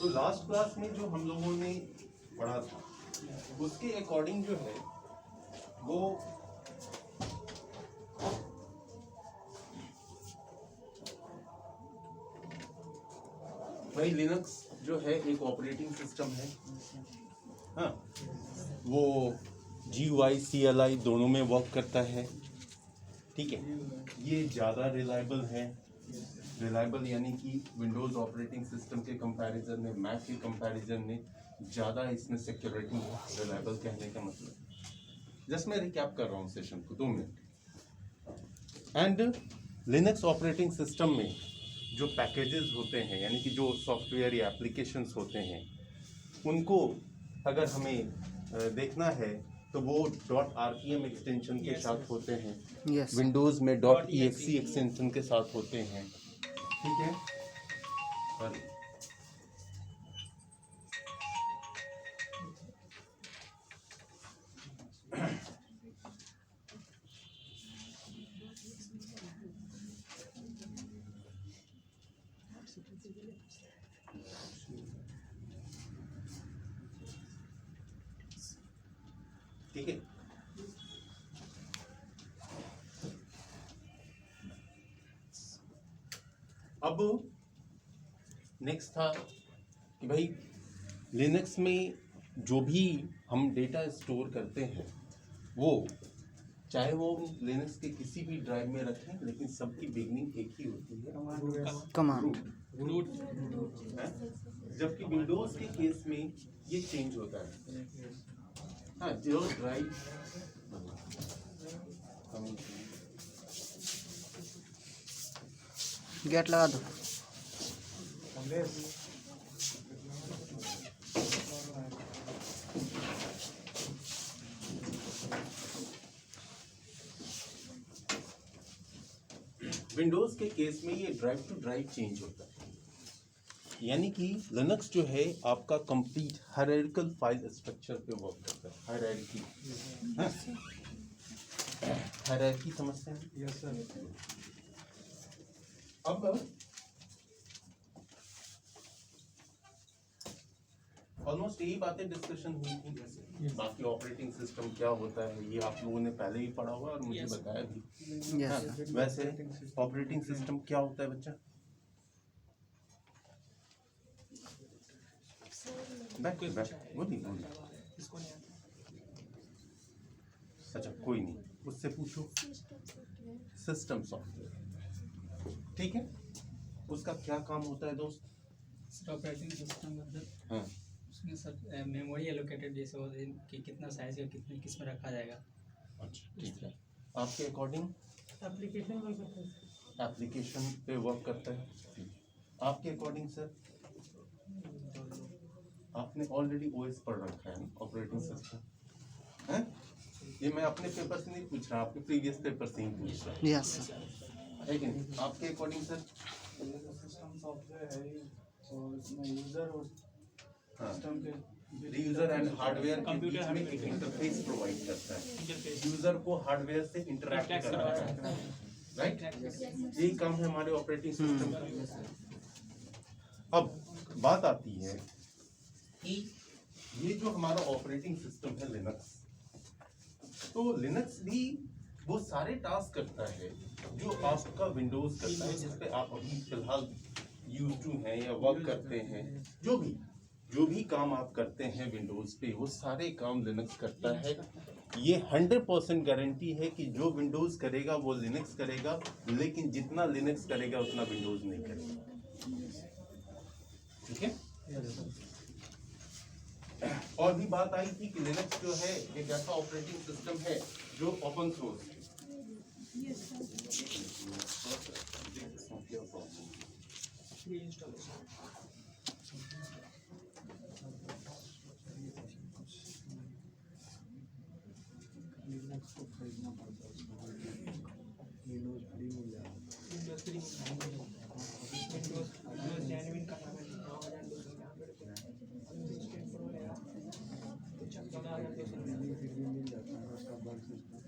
तो last class में जो हम लोगों ने पढ़ा था उसके अकॉर्डिंग जो है वो भाई लिनक्स जो है एक ऑपरेटिंग सिस्टम है। हाँ, वो GUI CLI दोनों में वर्क करता है। ठीक है, ये ज़्यादा रिलायबल है। रिलायबल यानी कि विंडोज़ ऑपरेटिंग सिस्टम के कंपैरिजन में, मैक के कंपैरिजन में ज़्यादा इसमें सिक्योरिटी है। रिलायबल कहने का मतलब, जस्ट मैं रिकैप कर रहा हूँ सेशन को 2 minute. And Linux operating system में जो पैकेजेस होते हैं, यानी कि जो सॉफ्टवेयर या एप्लीकेशंस होते हैं, उनको अगर हमें देखना है तो वो .rpm एक्सटेंशन के साथ होते हैं। विंडोज़ में .exe एक्सटेंशन के साथ होते हैं। ठीक है, ठीक है। अब नेक्स्ट था कि भाई लिनक्स में जो भी हम डेटा स्टोर करते हैं वो चाहे वो लिनक्स के किसी भी ड्राइव में रखें, लेकिन सबकी बिगनिंग एक ही होती है, कमांड रूट। जबकि विंडोज के केस में ये चेंज होता है। हाँ, जो ड्राइव गेट लगा दो। विंडोज के केस में ये ड्राइव टू ड्राइव चेंज होता है, यानी कि लिनक्स जो है आपका कंप्लीट हायरार्किकल फाइल स्ट्रक्चर पे वर्क करता है। हायरार्की, हायरार्की समझते हैं? Yes sir. अब ऑलमोस्ट यही बातें डिस्कशन हुई थी। बाकी ऑपरेटिंग सिस्टम क्या होता है ये आप लोगों ने पहले ही पढ़ा हुआ और मुझे बताया भी। हाँ, वैसे ऑपरेटिंग सिस्टम क्या होता है बच्चा? बोलिए। अच्छा, कोई नहीं, उससे पूछो। सिस्टम सॉफ्टवेयर, ठीक है, उसका क्या काम होता है दोस्त? ऑपरेटिंग सिस्टम मतलब, हाँ, उसमें सब मेमोरी एलोकेटेड जैसे होते हैं कि कितना साइज का कितने किस में रखा जाएगा। अच्छा ठीक है। आपके अकॉर्डिंग एप्लीकेशन पे वर्क करता है। आपके अकॉर्डिंग सर, आपने ऑलरेडी OS पढ़ रखा है ना, ऑपरेटिंग सिस्टम है। ये मैं अपने पेपर से नहीं पूछ रहा, आपके प्रीवियस पेपर से ही पूछ रहा हूँ। यस है कि नहीं? आपके अकॉर्डिंग सर? सिस्टम सॉफ्टवेयर है और इसमें यूजर और सिस्टम के यूजर एंड हार्डवेयर के बीच में एक इंटरफेस प्रोवाइड करता है, यूजर को हार्डवेयर से इंटरैक्ट कराता है, राइट? यही काम है हमारे ऑपरेटिंग सिस्टम का। अब बात आती है कि ये जो हमारा ऑपरेटिंग सिस्टम है लिनक्स, तो लिनक्स भी वो सारे टास्क करता है जो आपका विंडोज करता है, जिस पे आप अभी फिलहाल यूज टू हैं या वर्क करते हैं। जो भी काम आप करते हैं विंडोज पे, वो सारे काम लिनक्स करता है। ये 100% गारंटी है कि जो विंडोज करेगा वो लिनक्स करेगा, लेकिन जितना लिनक्स करेगा उतना विंडोज नहीं करेगा। ठीक है? और भी बात आई थी कि लिनक्स जो है एक ऐसा ऑपरेटिंग सिस्टम है जो ओपन सोर्स है। लिनक्स को खरीदना पड़ता है, विंडोज फ्री मिल जाएगा। फिर भी मिल जाता है उसका बर्ड सिस्टम।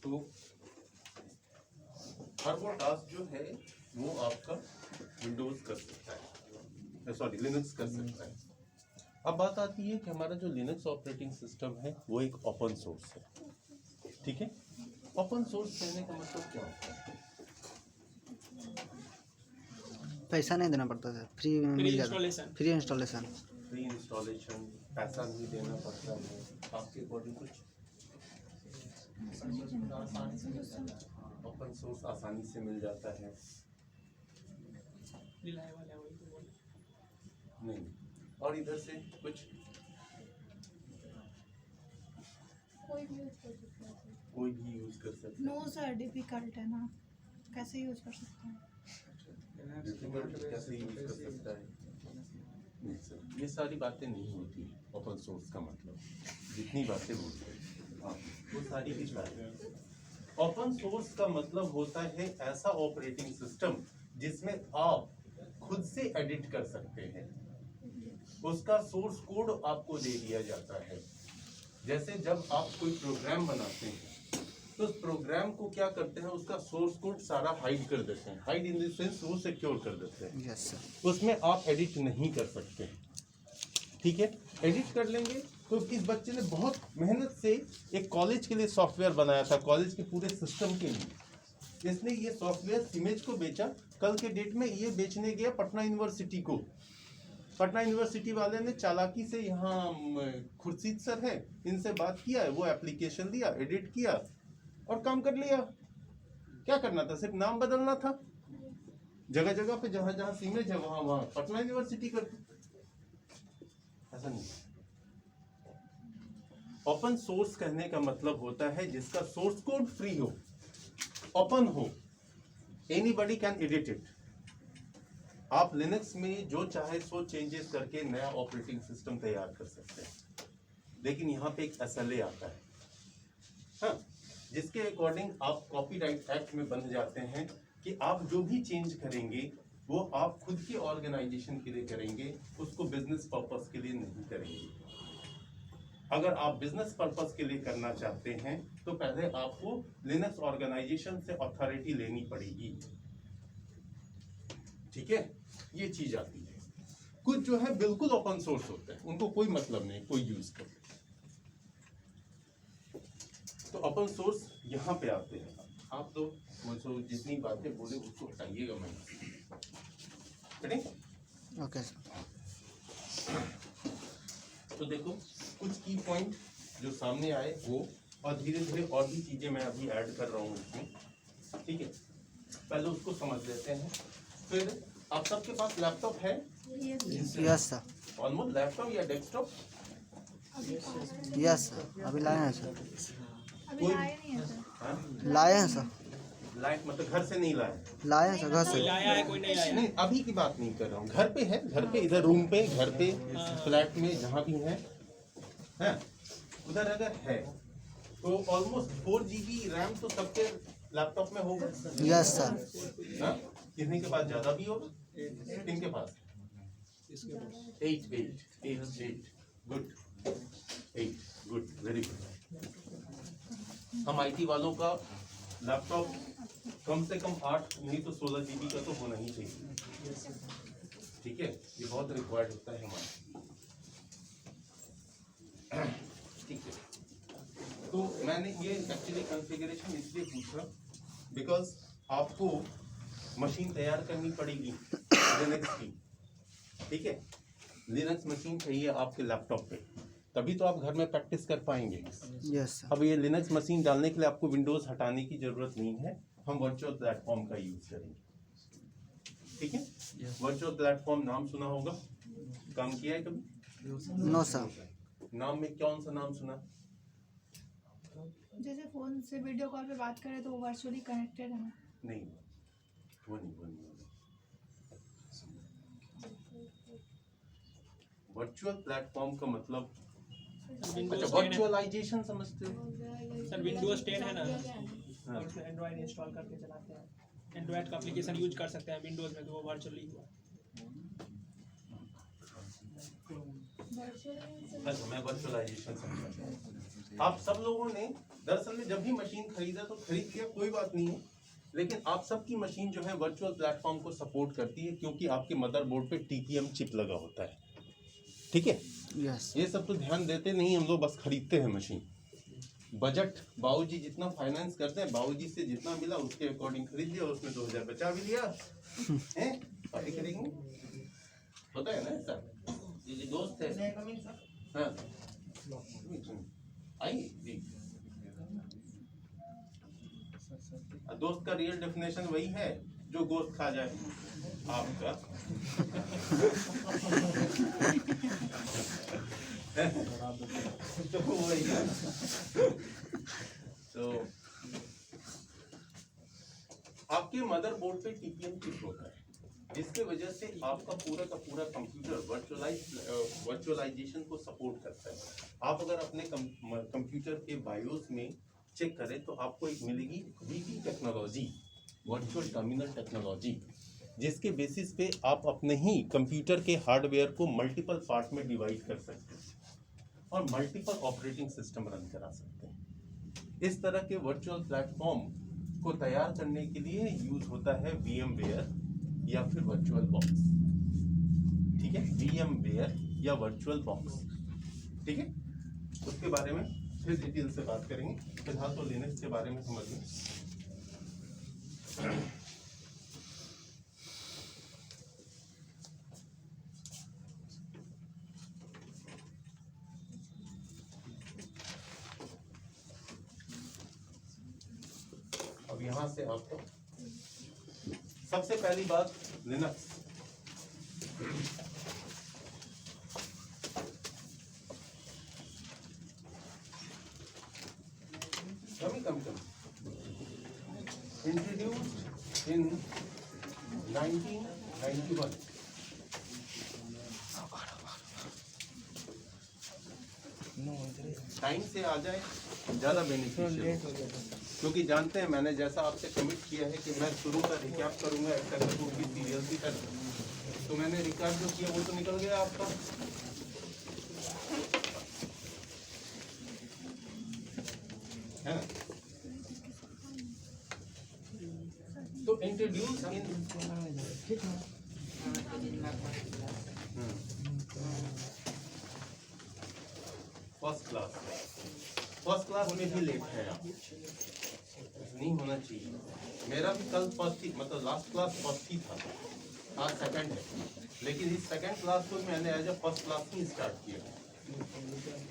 तो हर वो टास्क जो है वो आपका विंडोज कर सकता है, सॉरी लिनक्स कर सकता है। अब बात आती है कि हमारा जो लिनक्स ऑपरेटिंग सिस्टम है वो एक ओपन सोर्स है, ठीक है। ओपन सोर्स कहने का मतलब क्या होता है? पैसा नहीं देना पड़ता है, फ्री मिल जाता है, installation free installation. Free installation, पैसा नहीं देना पड़ता है, आपके अकॉर्डिंग कुछ ओपन सोर्स आसानी से मिल जाता है। रिलायबल है वही तो बोल। नहीं, और इधर से कुछ कोई भी यूज कर सकता है। कोई भी यूज कर सकता नो सर, डिफिकल्ट है ना, कैसे यूज कर सकते हैं? है। डिफिकल्ट कैसे यूज कर सकता है? नहीं सर, ये सारी बातें नहीं होती ओपन सोर्स का मतलब, जितनी बातें बोलते हैं हाँ, वो सारी की सारी। ओपन सोर्स का मतलब होता है ऐसा ऑपरेटिंग सिस्टम जिसमें आप खुद से एडिट कर सकते हैं, उसका सोर्स कोड आपको दे दिया जाता है। जैसे जब आप कोई प्रोग्राम बनाते हैं तो उस प्रोग्राम को क्या करते हैं, उसका सोर्स कोड सारा हाइड कर देते हैं, हाइड इन द सेंस वो सिक्योर कर देते हैं, यस सर। उसमें आप एडिट नहीं कर सकते, ठीक है। एडिट कर लेंगे तो इस बच्चे ने बहुत मेहनत से एक कॉलेज के लिए सॉफ्टवेयर बनाया था, कॉलेज के पूरे सिस्टम के लिए। इसने ये सॉफ्टवेयर सिमेज को बेचा, कल के डेट में ये बेचने गया पटना यूनिवर्सिटी को। पटना यूनिवर्सिटी वाले ने चालाकी से, यहाँ खुर्शीद सर है, इनसे बात किया है, वो एप्लीकेशन दिया, एडिट किया और काम कर लिया। क्या करना था, सिर्फ नाम बदलना था, जगह जगह पे जहां जहां सीमेज है वहां वहां पटना यूनिवर्सिटी कर। ऐसा नहीं। ओपन सोर्स कहने का मतलब होता है जिसका सोर्स कोड फ्री हो, ओपन हो, एनीबॉडी कैन एडिट इट। आप लिनक्स में जो चाहे सो चेंजेस करके नया ऑपरेटिंग सिस्टम तैयार कर सकते हैं, लेकिन यहाँ पे एक SLA आता है, हाँ, जिसके अकॉर्डिंग आप कॉपीराइट एक्ट में बंध जाते हैं कि आप जो भी चेंज करेंगे वो आप खुद के ऑर्गेनाइजेशन के लिए करेंगे, उसको बिजनेस पर्पस के लिए नहीं करेंगे। अगर आप बिजनेस पर्पस के लिए करना चाहते हैं तो पहले आपको लिनक्स ऑर्गेनाइजेशन से अथॉरिटी लेनी पड़ेगी, ठीक है। ये चीज आती है। कुछ जो है बिल्कुल ओपन सोर्स होते हैं, उनको कोई मतलब नहीं, कोई यूज कर। तो ओपन सोर्स यहाँ पे आते हैं। आप तो मुझे जितनी बातें बोले उसको हटाइएगा, मैं ओके सर। तो देखो कुछ की पॉइंट जो सामने आए वो, और धीरे धीरे और भी चीजें मैं अभी ऐड कर रहा हूँ इसमें, ठीक है। पहले उसको समझ लेते हैं। फिर आप सबके पास लैपटॉप है? Yes sir. ऑलमोस्ट लैपटॉप या डेस्कटॉप? यस सर, अभी लाए हैं सर। अभी लाए नहीं है सर। हाँ? लाए हैं सर। लाइट मतलब घर से नहीं लाए? लाए हैं सर, घर से। लाया है कोई नहीं आया। नहीं, अभी की बात नहीं कर रहा हूँ, घर पे है, घर पे, इधर रूम पे, घर पे, फ्लैट में, जहाँ भी है, उधर अगर है तो ऑलमोस्ट 4 GB रैम तो सबके लैपटॉप में होगा। Yes sir. हाँ? कितने के पास ज्यादा भी होगा? किनके पास? 8 गुड, 8 गुड, वेरी गुड। हम IT वालों का लैपटॉप कम से कम 8 नहीं तो 16 GB का तो होना ही चाहिए, ठीक है। ये बहुत रिक्वायर्ड होता है हमारा, ठीक है। तो मैंने ये एक्चुअली कॉन्फ़िगरेशन इसलिए पूछा बिकॉज आपको मशीन तैयार करनी पड़ेगी लिनक्स की, ठीक है। लिनक्स मशीन चाहिए आपके लैपटॉप पे, तभी तो आप घर में प्रैक्टिस कर पाएंगे। Yes sir. अब ये लिनक्स मशीन डालने के लिए आपको विंडोज हटाने की जरूरत नहीं है, हम वर्चुअल प्लेटफॉर्म का यूज करेंगे, ठीक है। वर्चुअल प्लेटफॉर्म नाम सुना होगा, काम किया है कभी? No sir. नाम में कौन सा नाम सुना? जैसे फोन से वीडियो कॉल पे बात करें तो वो वर्चुअली कनेक्टेड है ना? नहीं, वो नहीं। वर्चुअल प्लेटफॉर्म का मतलब, अच्छा, वर्चुअलाइजेशन समझते हो? सर विंडोज 10 है ना, हाँ। और उसमें एंड्रॉइड इंस्टॉल करके चलाते हैं, एंड्रॉइड का एप्लीकेशन यूज कर सकते हैं विंडोज में, तो वो वर्चुअली हुआ। अच्छा, मैं वर्चुअलाइजेशन समझता हूँ। आप सब लोगों ने दरअसल में जब भी मशीन खरीदा तो खरीद लिया, कोई बात नहीं है, लेकिन आप सबकी मशीन जो है वर्चुअल प्लेटफॉर्म को सपोर्ट करती है क्योंकि आपके मदरबोर्ड पे TPM चिप लगा होता है, ठीक है। यस ये सब तो ध्यान देते नहीं, हम लोग बस खरीदते हैं मशीन। बजट बाबूजी जितना फाइनेंस करते हैं, बाबूजी से जितना मिला उसके अकॉर्डिंग खरीद लिया, उसमें 2000 बचा भी लिया हैं, पार्टी करेंगे, होता है ना ऐसा। ये दोस्त है, हाँ आई जी, दोस्त का रियल डेफिनेशन वही है जो गोश्त खा जाए आपका। तो वही है। तो आपके मदरबोर्ड पे TPM चिप होता है, जिसके वजह से आपका पूरा का पूरा कंप्यूटर वर्चुअलाइजेशन को सपोर्ट करता है। आप अगर अपने कंप्यूटर के बायोस में चेक करें तो आपको एक मिलेगी VT technology, virtual terminal technology, जिसके बेसिस पे आप अपने ही कंप्यूटर के हार्डवेयर को मल्टीपल पार्ट में डिवाइड कर सकते हैं और मल्टीपल ऑपरेटिंग सिस्टम रन करा सकते हैं। इस तरह के वर्चुअल प्लेटफॉर्म को तैयार करने के लिए यूज होता है VMware या फिर वर्चुअल बॉक्स, ठीक है, VMware या वर्चुअल बॉक्स, ठीक है। उसके बारे में फिर डिटेल से बात करेंगे, फिलहाल तो लिनक्स के बारे में समझ लें। अब यहां से आपको सबसे पहली बात Linux. Come introduced in 1991। Time से आ जाए ज़्यादा बेनिफिशियल, क्योंकि जानते हैं मैंने जैसा आपसे कमिट किया है कि मैं शुरू का रिकैप करूंगा एक्टर की सीरियल की तरह, तो मैंने रिकैप जो किया वो तो निकल गया आपका। है ना? तो इंट्रोड्यूस इन फर्स्ट क्लास में भी लेट है आप, नहीं होना चाहिए। मेरा भी कल फर्स्ट ही, मतलब लास्ट क्लास फर्स्ट ही था, आज सेकंड है, लेकिन इस सेकंड क्लास को मैंने एज अ फर्स्ट क्लास ही स्टार्ट किया,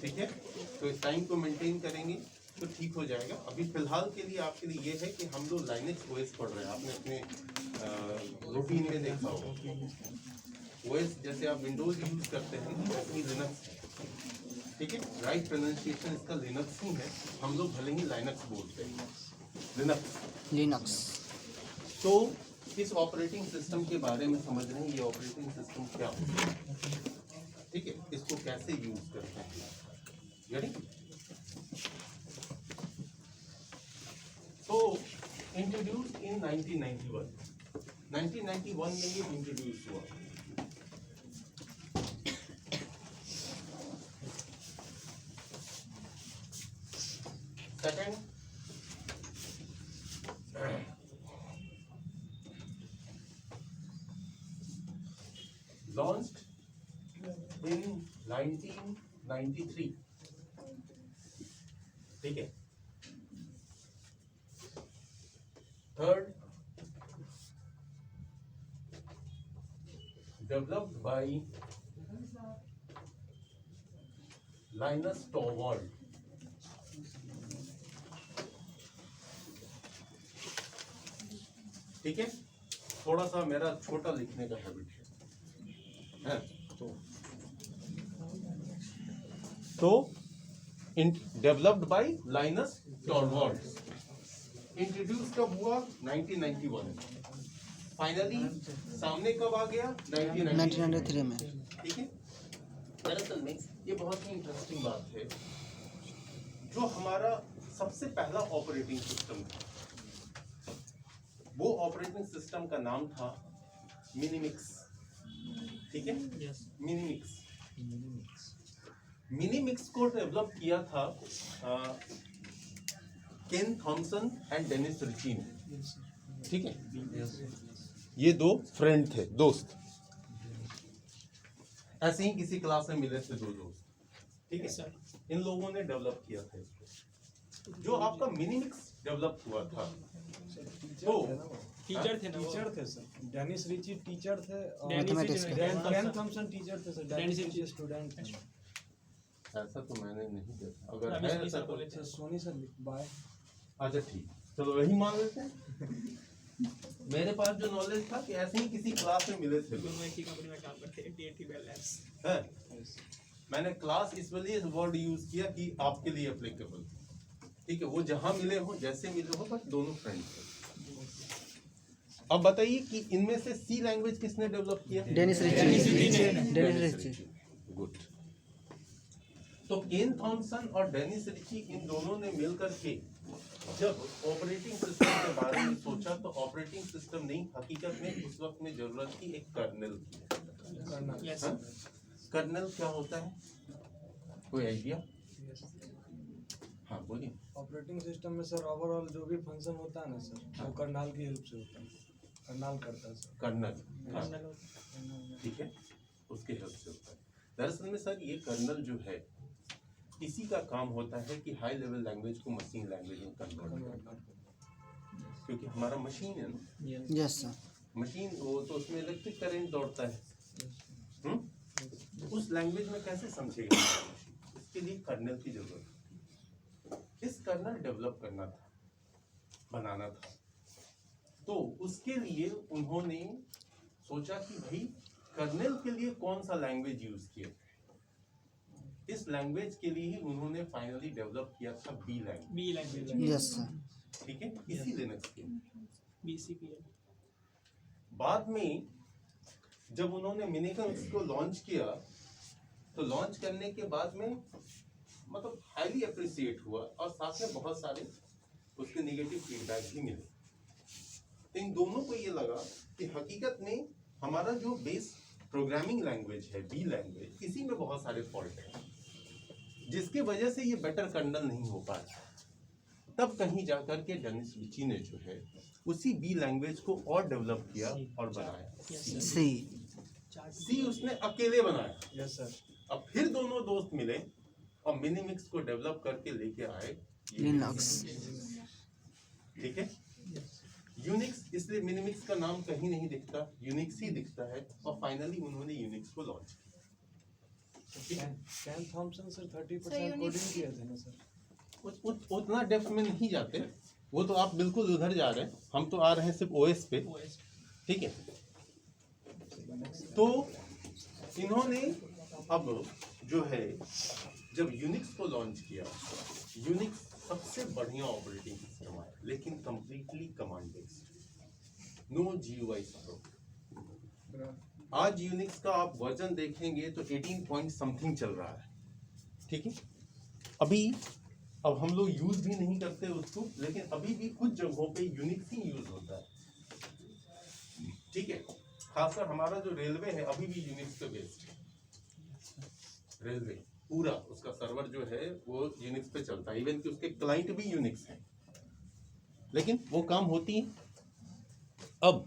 ठीक है। तो इस टाइम को मेंटेन करेंगे तो ठीक हो जाएगा। अभी फिलहाल के लिए आपके लिए ये है कि हम लोग लाइनेक्स ओएस पढ़ रहे हैं, आपने अपने रूटीन में देखा होगा। ओएस जैसे आप विंडोज यूज करते हैं वैसे ही लिनक्स है, ठीक है। राइट प्रोनाउंसिएशन इसका लिनक्स ही है, हम लोग भले ही लाइनक्स बोलते हैं, लिनक्स। तो इस ऑपरेटिंग सिस्टम के बारे में समझ रहे हैं, ये ऑपरेटिंग सिस्टम क्या होता है, ठीक है, इसको कैसे यूज करते हैं, यानी तो इंट्रोड्यूस इन 1991 में ये इंट्रोड्यूस हुआ। सेकंड, launched in 1993, ठीक है। Third, developed by Linus Torvald, ठीक है। थोड़ा सा मेरा छोटा लिखने का हैबिट है, तो डेवलप्ड बाय लाइनस टॉरवाल्ड्स। इंट्रोड्यूस कब हुआ? 1991। फाइनली सामने कब आ गया? 1993 में, ठीक है। दरअसल में ये बहुत ही इंटरेस्टिंग बात है, जो हमारा सबसे पहला ऑपरेटिंग सिस्टम था, वो ऑपरेटिंग सिस्टम का नाम था मिनीमिक्स, ठीक है। मिनीमिक्स मिनीमिक्स को डेवलप किया था केन थॉमसन एंड डेनिस रिची ने, ठीक है। ये दो फ्रेंड थे, दोस्त, ऐसे ही किसी क्लास में मिले थे दो दोस्त, ठीक है। इन लोगों ने डेवलप किया था इसको। जो आपका मिनीमिक्स डेवलप हुआ था तो टीचर थे ना वो? टीचर थे सर, डेनिस रिची टीचर थे और मैथमेटिक्स के। केन थॉमसन टीचर थे सर, डेनिस रिची स्टूडेंट थे। ऐसा तो मैंने नहीं देखा, अगर अभी है सोनी ऐसा सर तो बोले थे। Sir Soni sir bye. अच्छा ठीक, चलो वही मान लेते हैं। मेरे पास जो नॉलेज था कि ऐसे ही किसी क्लास में मिले थे लोग, दोनों एक ही कंपनी में काम करते हैं, DAT Bell Labs। हैं? मैंने क्लास इस वजह से वर्ड यूज किया कि आपके लिए एप्लीकेबल, ठीक है। वो जहां मिले हो, जैसे मिले हो, बट दोनों फ्रेंड थे। अब बताइए कि इनमें से सी लैंग्वेज किसने डेवलप किया? Dennis Ritchie. गुड। तो केन थॉमसन और डेनिस रिची, इन दोनों ने मिलकर के जब ऑपरेटिंग सिस्टम के बारे में सोचा, तो ऑपरेटिंग सिस्टम नहीं, हकीकत में उस वक्त में जरूरत थी एक कर्नेल की। Yes। हाँ? कर्नेल क्या होता है, कोई आइडिया? हाँ बोलिए। ऑपरेटिंग सिस्टम में सर ओवरऑल जो भी फंक्शन होता है ना सर, वो कर्नाल की हेल्प से होता है, कर्नाल करता है सर। कर्नल, हाँ, ठीक है, उसके हेल्प से होता है। दरअसल में सर ये कर्नल जो है, इसी का काम होता है कि हाई लेवल लैंग्वेज को मशीन लैंग्वेज में कन्वर्ट करना, क्योंकि हमारा मशीन है ना, यस सर। मशीन वो तो उसमें इलेक्ट्रिक करंट दौड़ता है। उस लैंग्वेज में कैसे समझेगा मशीन? इसके लिए कर्नल की जरूरत है। इस कर्नल डेवलप करना था, बनाना था, तो उसके लिए उन्होंने सोचा कि भाई कर्नल के लिए कौन सा लैंग्वेज यूज किया। इस लैंग्वेज के लिए ही उन्होंने फाइनली डेवलप किया था बी लैंग्वेज, यस सर। ठीक है, इसी लिनक्स के। BCP। बाद में जब उन्होंने मिनिमक्स को लॉन्च किया, तो लॉन्च करने के बाद में मतलब हाईली अप्रिशिएट हुआ, और साथ में बहुत सारे उसके नेगेटिव फीडबैक भी मिले। तो इन दोनों को ये लगा कि हकीकत में हमारा जो बेस प्रोग्रामिंग लैंग्वेज है बी लैंग्वेज, इसी में बहुत सारे फॉल्ट हैं, जिसकी वजह से ये बेटर कर्नल नहीं हो पाया। तब कहीं जाकर के डेनिस रिची ने जो है उसी बी लैंग्वेज को और डेवलप किया और बनाया सी उसने अकेले बनाया। Yes sir. अब फिर दोनों दोस्त मिले और मिनीमिक्स को डेवलप करके लेके आए लिनक्स। ठीक है, यूनिक्स, इसलिए मिनीमिक्स का नाम कहीं नहीं दिखता, यूनिक्स ही दिखता है। और फाइनली उन्होंने यूनिक्स को लॉन्च किया। केन थॉमसन सर 30% Unix- कोडिंग किए थे ना सर। उतना डेप्थ में नहीं जाते, वो तो आप बिल्कुल उधर जा रहे हैं, हम तो आ रहे हैं सिर्फ ओएस पे, ठीक है। तो इन्होंने अब जो है जब यूनिक्स को लॉन्च किया, यूनिक्स सबसे बढ़िया ऑपरेटिंग सिस्टम आया, लेकिन completely command based, no GUI support. आज यूनिक्स का आप वर्जन देखेंगे तो 18 पॉइंट समथिंग चल रहा है, ठीक है। अब हम लोग यूज भी नहीं करते उसको, लेकिन अभी भी कुछ जगहों पे यूनिक्स ही यूज होता है, ठीक है। खासकर हमारा जो रेलवे है अभी भी यूनिक्स पे बेस्ड है। रेलवे पूरा उसका सर्वर जो है वो यूनिक्स पे चलता है, इवन कि उसके क्लाइंट भी यूनिक्स हैं, लेकिन वो काम होती है। अब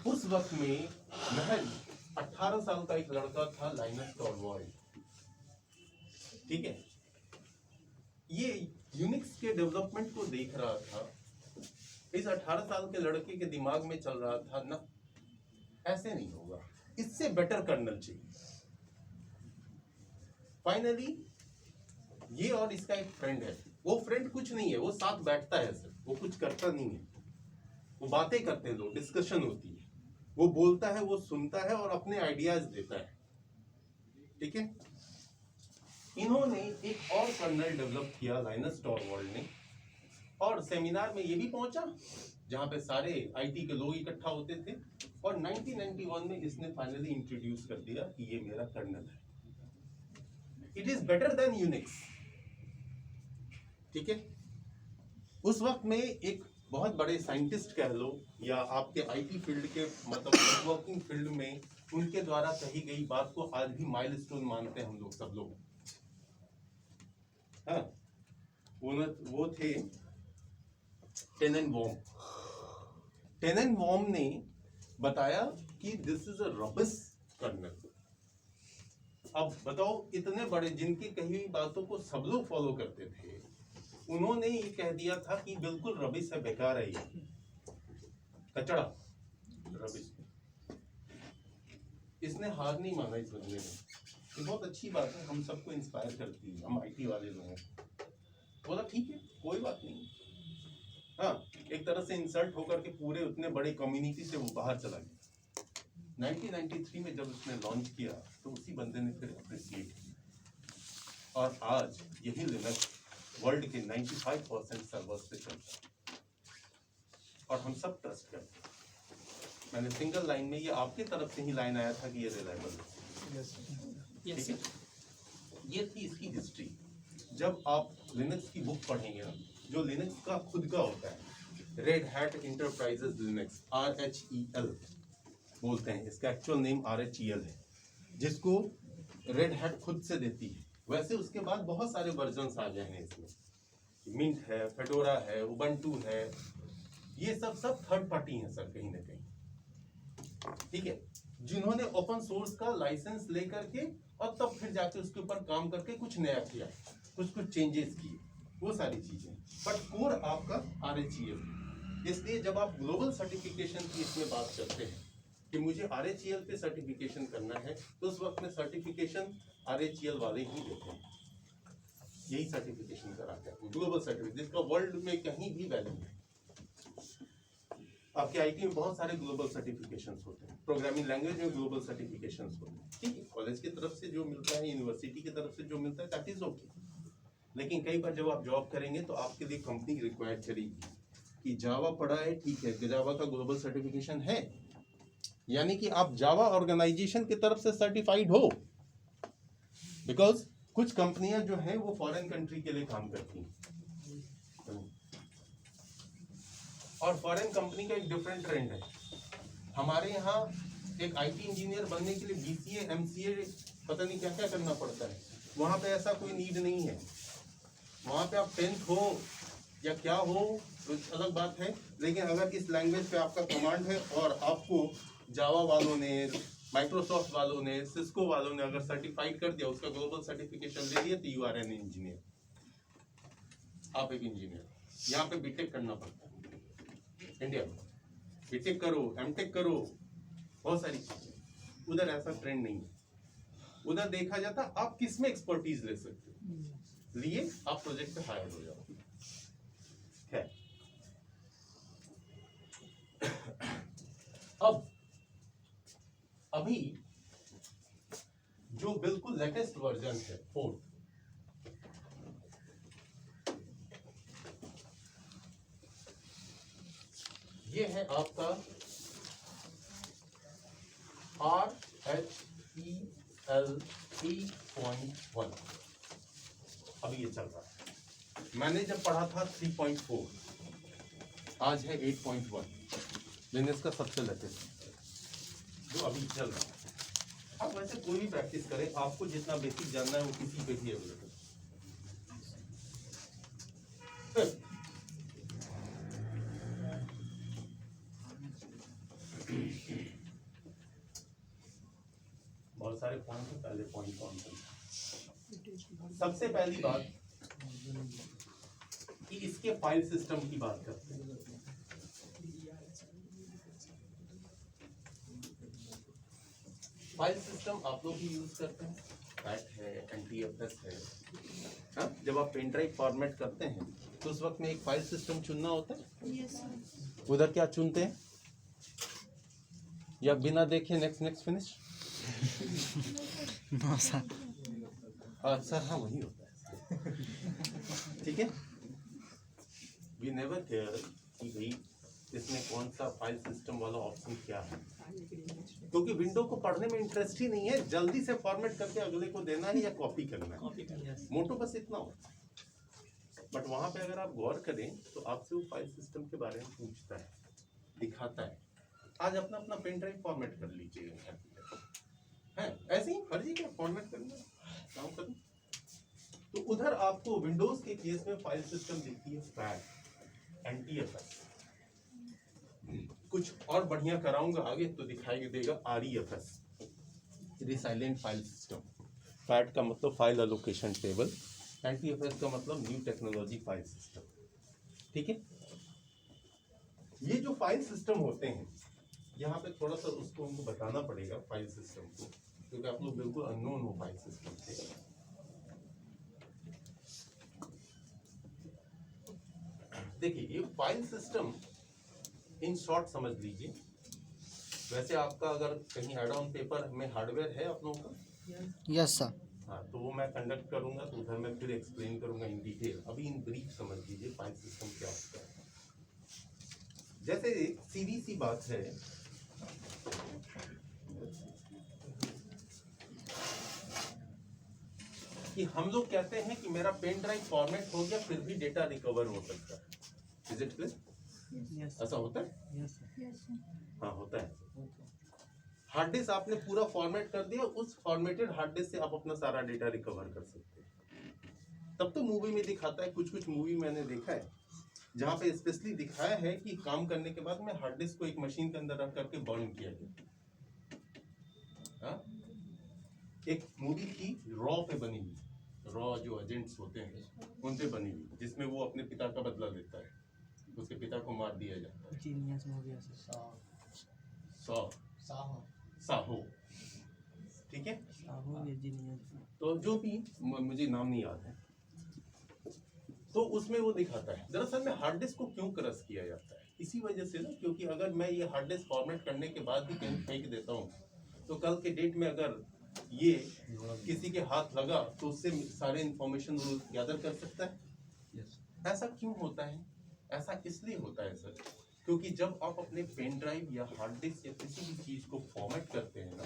उस वक्त में महज 18 साल का एक लड़का था, लाइनस टॉरवाल्ड, ठीक है। ये यूनिक्स के डेवलपमेंट को देख रहा था। इस 18 साल के लड़के के दिमाग में चल रहा था ना, ऐसे नहीं होगा, इससे बेटर कर्नल चाहिए। फाइनली ये और इसका एक फ्रेंड है, वो फ्रेंड कुछ नहीं है, वो साथ बैठता है सर, वो कुछ करता नहीं है, वो बातें करते हैं, लोग डिस्कशन होती है, वो बोलता है, वो सुनता है और अपने आइडियाज देता है, ठीक है। इन्होंने एक और कर्नल डेवलप किया लाइनस टॉरवाल्ड ने, और सेमिनार में ये भी पहुंचा जहां पे सारे आईटी के लोग इकट्ठा होते थे, और 1991 में इसने फाइनली इंट्रोड्यूस कर दिया कि ये मेरा कर्नल है, it is better than Unix, ठीक है। उस वक्त में एक बहुत बड़े साइंटिस्ट कह लो, या आपके आईटी फील्ड के मतलब नेटवर्किंग फील्ड में उनके द्वारा कही गई बात को आज भी माइलस्टोन मानते हैं हम लोग, सब लोग, हाँ, वो थे टेनेनबॉम। टेनेनबॉम ने बताया कि this is a rubbish kernel. अब बताओ, इतने बड़े जिनकी कही हुई बातों को सब लोग फॉलो करते थे, उन्होंने ये कह दिया था कि बिल्कुल रबिस है, बेकार है, ये कचड़ा, रबिस। इसने हार नहीं माना इस बंदे ने। ये बहुत अच्छी बात है, हम सबको इंस्पायर करती है, हम आईटी वाले लोग हैं। बोला ठीक है, कोई बात नहीं। हाँ, एक तरह से इंसल्ट होकर के पूरे उतने बड़े कम्युनिटी से वो बाहर चला गया। 1993 में जब उसने लॉन्च किया तो उसी बंदे ने फिर अप्रिशिएट किया, और आज यही लिनक्स वर्ल्ड के 95% सर्वर्स पे चलता है और हम सब ट्रस्ट करते हैं। मैंने सिंगल लाइन में, ये आपके तरफ से ही लाइन आया था कि ये रिलायबल है, ठीक है। ये थी इसकी हिस्ट्री। जब आप लिनक्स की बुक पढ़ेंगे ना, जो लिनक्स का खुद का होता है, red hat enterprises Linux, RHEL बोलते हैं, इसका एक्चुअल नेम RHEL है, जिसको रेड हैट खुद से देती है। वैसे उसके बाद बहुत सारे वर्जन्स आ गए हैं इसमें, मिंट है, फेडोरा है, उबंटू है, ये सब थर्ड पार्टी हैं सर, कहीं ना कहीं, ठीक है, जिन्होंने ओपन सोर्स का लाइसेंस लेकर के और तब फिर जाके उसके ऊपर काम करके कुछ नया किया, कुछ चेंजेस किए, वो सारी चीजें। बट कोर आपका RHEL। इसलिए जब आप ग्लोबल सर्टिफिकेशन की इसमें बात करते हैं कि मुझे RHEL पे सर्टिफिकेशन करना है, तो उस वक्त में सर्टिफिकेशन RHEL वाले ही देते हैं, यही सर्टिफिकेशन कराते हैं, ग्लोबल सर्टिफिकेट, जिसका वर्ल्ड में कहीं भी वैल्यू है। आपके आईटी में बहुत सारे ग्लोबल सर्टिफिकेशंस होते हैं, प्रोग्रामिंग लैंग्वेज में ग्लोबल सर्टिफिकेशंस होते हैं, ठीक है, कॉलेज की तरफ से जो मिलता है, यूनिवर्सिटी की तरफ से जो मिलता है, दैट इज ओके। लेकिन कई बार जब आप जॉब करेंगे तो आपके लिए कंपनी रिक्वायर्ड करेगी कि जावा पढ़ा है, ठीक है, जावा का ग्लोबल सर्टिफिकेशन है, यानी कि आप जावा ऑर्गेनाइजेशन की तरफ से सर्टिफाइड हो, बिकॉज कुछ कंपनियां जो हैं वो फॉरेन कंट्री के लिए काम करती हैं, और फॉरेन कंपनी का एक डिफरेंट ट्रेंड है। हमारे यहाँ एक आईटी इंजीनियर बनने के लिए BCA MCA पता नहीं क्या क्या करना पड़ता है, वहाँ पे ऐसा कोई नीड नहीं है। वहाँ पे आप 10th हो या क्या हो तो अलग बात है, लेकिन अगर इस लैंग्वेज पे आपका कमांड है और आपको जावा वालों ने, माइक्रोसॉफ्ट वालों ने, सिस्को वालों ने अगर सर्टिफाइड कर दिया, उसका ग्लोबल सर्टिफिकेशन ले लिया, तो यू आर एन इंजीनियर, आप एक इंजीनियर। यहाँ पे बीटेक करना पड़ता है इंडिया में, बीटेक करो, एमटेक करो, बहुत सारी चीजें। उधर ऐसा ट्रेंड नहीं है, उधर देखा जाता आप किस में एक्सपर्टीज ले सकते हो, लिए आप प्रोजेक्ट पे हायर हो जाओ। है अब अभी जो बिल्कुल लेटेस्ट वर्जन है 4, ये है आपका RHEL 3.1। अभी ये चल रहा है, मैंने जब पढ़ा था 3.4, आज है 8.1, लिनक्स का सबसे लेटेस्ट जो अभी चल रहा है। आप वैसे कोई भी प्रैक्टिस करें, आपको जितना बेसिक जानना है वो किसी पे भी अवेलेबल है। बहुत सारे पॉइंट है, पहले पॉइंट कौन सा? सबसे पहली बात कि इसके फाइल सिस्टम की बात करते हैं। फाइल सिस्टम आप लोग भी यूज करते हैं, फैट है, NTFS है। हाँ, जब आप पेन ड्राइव फॉर्मेट करते हैं तो उस वक्त में एक फाइल सिस्टम चुनना होता है। Yes sir. उधर क्या चुनते हैं, या बिना देखे next finish? No sir. Sir हाँ, वही होता है, ठीक है। वी नेवर केयर कि भाई इसमें कौन सा फाइल सिस्टम वाला ऑप्शन क्या है, क्योंकि विंडो को पढ़ने में इंटरेस्ट ही नहीं है, जल्दी से फॉर्मेट करके अगले को देना है या कॉपी करना है, मोटो बस इतना होता है। बट वहां पे अगर आप गौर करें तो आपसे वो फाइल सिस्टम के बारे में पूछता है, दिखाता है। आज अपना अपना पेन ड्राइव फॉर्मेट कर लीजिए, है ऐसे ही फर्जी क्या फॉर्मेट करना काम करूं, तो उधर आपको विंडोज के केस में फाइल सिस्टम दिखती है फैट NTFS। कुछ और बढ़िया कराऊंगा आगे तो दिखाई देगा REFS, resilient file system. Fat का मतलब फाइल एलोकेशन टेबल, NTFS का मतलब न्यू टेक्नोलॉजी फाइल सिस्टम। ठीक है, ये जो फाइल सिस्टम होते हैं यहाँ पे थोड़ा सा उसको हमको बताना पड़ेगा फाइल सिस्टम को, क्योंकि आप लोग बिल्कुल अननोन हो फाइल सिस्टम से। देखिए ये फाइल सिस्टम इन शॉर्ट समझ लीजिए। वैसे आपका अगर कहीं एड ऑन पेपर में हार्डवेयर है आप लोगों का? Yes sir. हाँ, तो वो मैं कंडक्ट करूंगा तो उधर मैं फिर एक्सप्लेन करूंगा इन डिटेल। अभी इन ब्रीफ समझ लीजिए फाइल सिस्टम क्या होता है। जैसे सीधी सी बात है कि हम लोग कहते हैं कि मेरा पेन ड्राइव फॉर्मेट हो गया फिर भी डेटा रिकवर हो सकता है। Is it clear? ऐसा होता है? Yes sir. हाँ होता है। हार्ड डिस्क आपने पूरा फॉर्मेट कर दिया, उस फॉर्मेटेड हार्ड डिस्क से आप अपना सारा डेटा रिकवर कर सकते हैं। तब तो मूवी में दिखाता है, कुछ कुछ मूवी मैंने देखा है जहाँ पे स्पेशली दिखाया है कि काम करने के बाद में हार्ड डिस्क को एक मशीन के अंदर रख करके बर्न किया गया। हाँ? एक मूवी थी रॉ पे बनी हुई, रॉ जो एजेंट्स होते हैं उन पे बनी हुई, जिसमें वो अपने पिता का बदला लेता है, उसके पिता को मार दिया जाता है। जीनियस मूवी है सौ साहो, ठीक है। साहो ये जीनियस। तो जो भी मुझे नाम नहीं याद है, तो उसमें वो दिखाता है दरअसल में हार्ड डिस्क को क्यों क्रश किया जाता है। इसी वजह से ना, क्योंकि अगर मैं ये हार्ड डिस्क फॉर्मेट करने के बाद भी कहीं फेंक देता हूँ तो कल के डेट में अगर ये किसी के हाथ लगा तो उससे सारे इंफॉर्मेशन वो गैदर कर सकता है। ऐसा क्यों होता है? ऐसा इसलिए होता है सर, क्योंकि जब आप अपने पेन ड्राइव या हार्ड डिस्क या किसी भी चीज को फॉर्मेट करते हैं ना,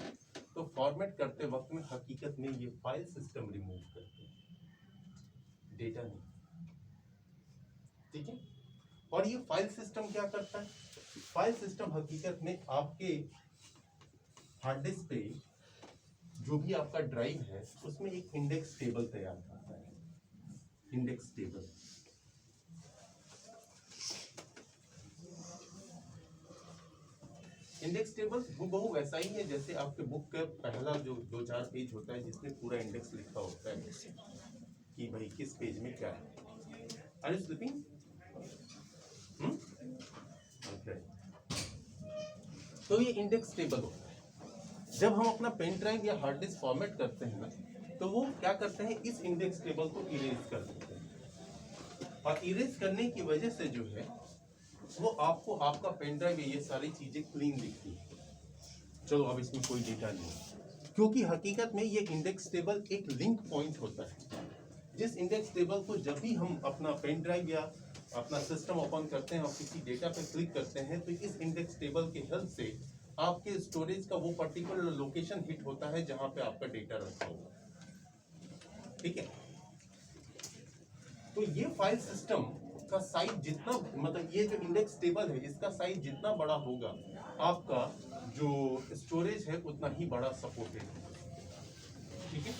तो फॉर्मेट करते वक्त में हकीकत में ये फाइल सिस्टम रिमूव करते हैं, डेटा नहीं। ठीक है, और ये फाइल सिस्टम क्या करता है? फाइल सिस्टम हकीकत में आपके हार्ड डिस्क पे जो भी आपका ड्राइव है उसमें एक इंडेक्स टेबल तैयार करता है। इंडेक्स टेबल इंडेक्स टेबल हूबहू वैसा ही है जैसे आपके बुक का पहला जो 2-4 पेज होता है जिसमें पूरा इंडेक्स लिखा होता है कि भाई किस पेज में क्या है। Are you sleeping? ओके, तो ये इंडेक्स टेबल होता है। जब हम अपना पेन ड्राइव या हार्ड डिस्क फॉर्मेट करते हैं ना, तो वो क्या करते हैं, इस इंडेक्स टेबल को इरेज कर देते हैं, और इरेज करने की वजह से जो है वो आपको आपका पेन ड्राइव ये सारी चीजें क्लीन दिखती है। चलो अब इसमें कोई डेटा नहीं है, क्योंकि हकीकत में ये इंडेक्स टेबल एक लिंक पॉइंट होता है। जिस इंडेक्स टेबल को जब भी हम अपना पेन ड्राइव या अपना सिस्टम ओपन करते हैं और किसी डेटा पे क्लिक करते हैं, तो इस इंडेक्स टेबल के हेल्प से आपके स्टोरेज का वो पर्टिकुलर लोकेशन हिट होता है जहां पे आपका डेटा रखा होगा। ठीक है, तो ये फाइल सिस्टम का साइज जितना, मतलब ये जो इंडेक्स टेबल है इसका साइज जितना बड़ा होगा, आपका जो स्टोरेज है उतना ही बड़ा सपोर्टेड होगा। ठीक है,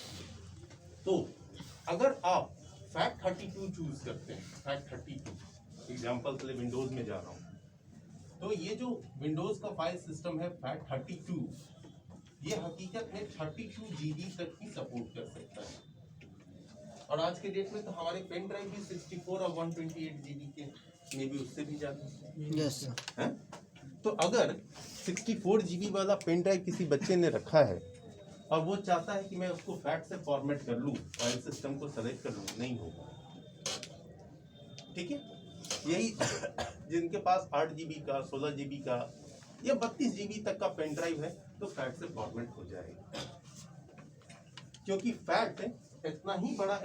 तो अगर आप FAT32 चूज करते हैं, FAT32 एग्जांपल के लिए विंडोज में जा रहा हूं, तो ये जो विंडोज का फाइल सिस्टम है FAT32, ये हकीकत में 32 GB तक ही सपोर्ट कर सकता है। और आज के डेट में तो हमारे पेन ड्राइव भी 64 और 128 GB के, मे भी उससे भी ज्यादा। यस हैं? तो अगर 64 GB वाला पेन ड्राइव किसी बच्चे ने रखा है और वो चाहता है कि मैं उसको फैट से फॉर्मेट कर लूँ, फाइल सिस्टम को सेलेक्ट कर लूँ, नहीं होगा। ठीक है, यही जिनके पास 8 GB का, 16 GB का या 32 GB तक का पेन ड्राइव है तो फैट से फॉर्मेट हो जाएगा, क्योंकि फैट इतना ही बड़ा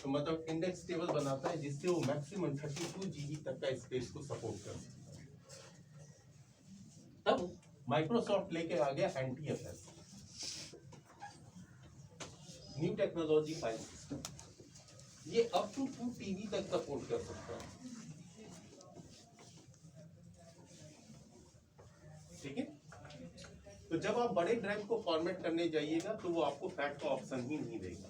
मतलब इंडेक्स टेबल बनाता है जिससे वो मैक्सिमम 32 GB तक का स्पेस को सपोर्ट कर सकता है। तब माइक्रोसॉफ्ट लेके आ गया NTFS, new technology file system. ये अप टू 2 TB तक सपोर्ट कर सकता है। ठीक है, तो जब आप बड़े ड्राइव को फॉर्मेट करने जाइएगा तो वो आपको फैट का ऑप्शन ही नहीं देगा।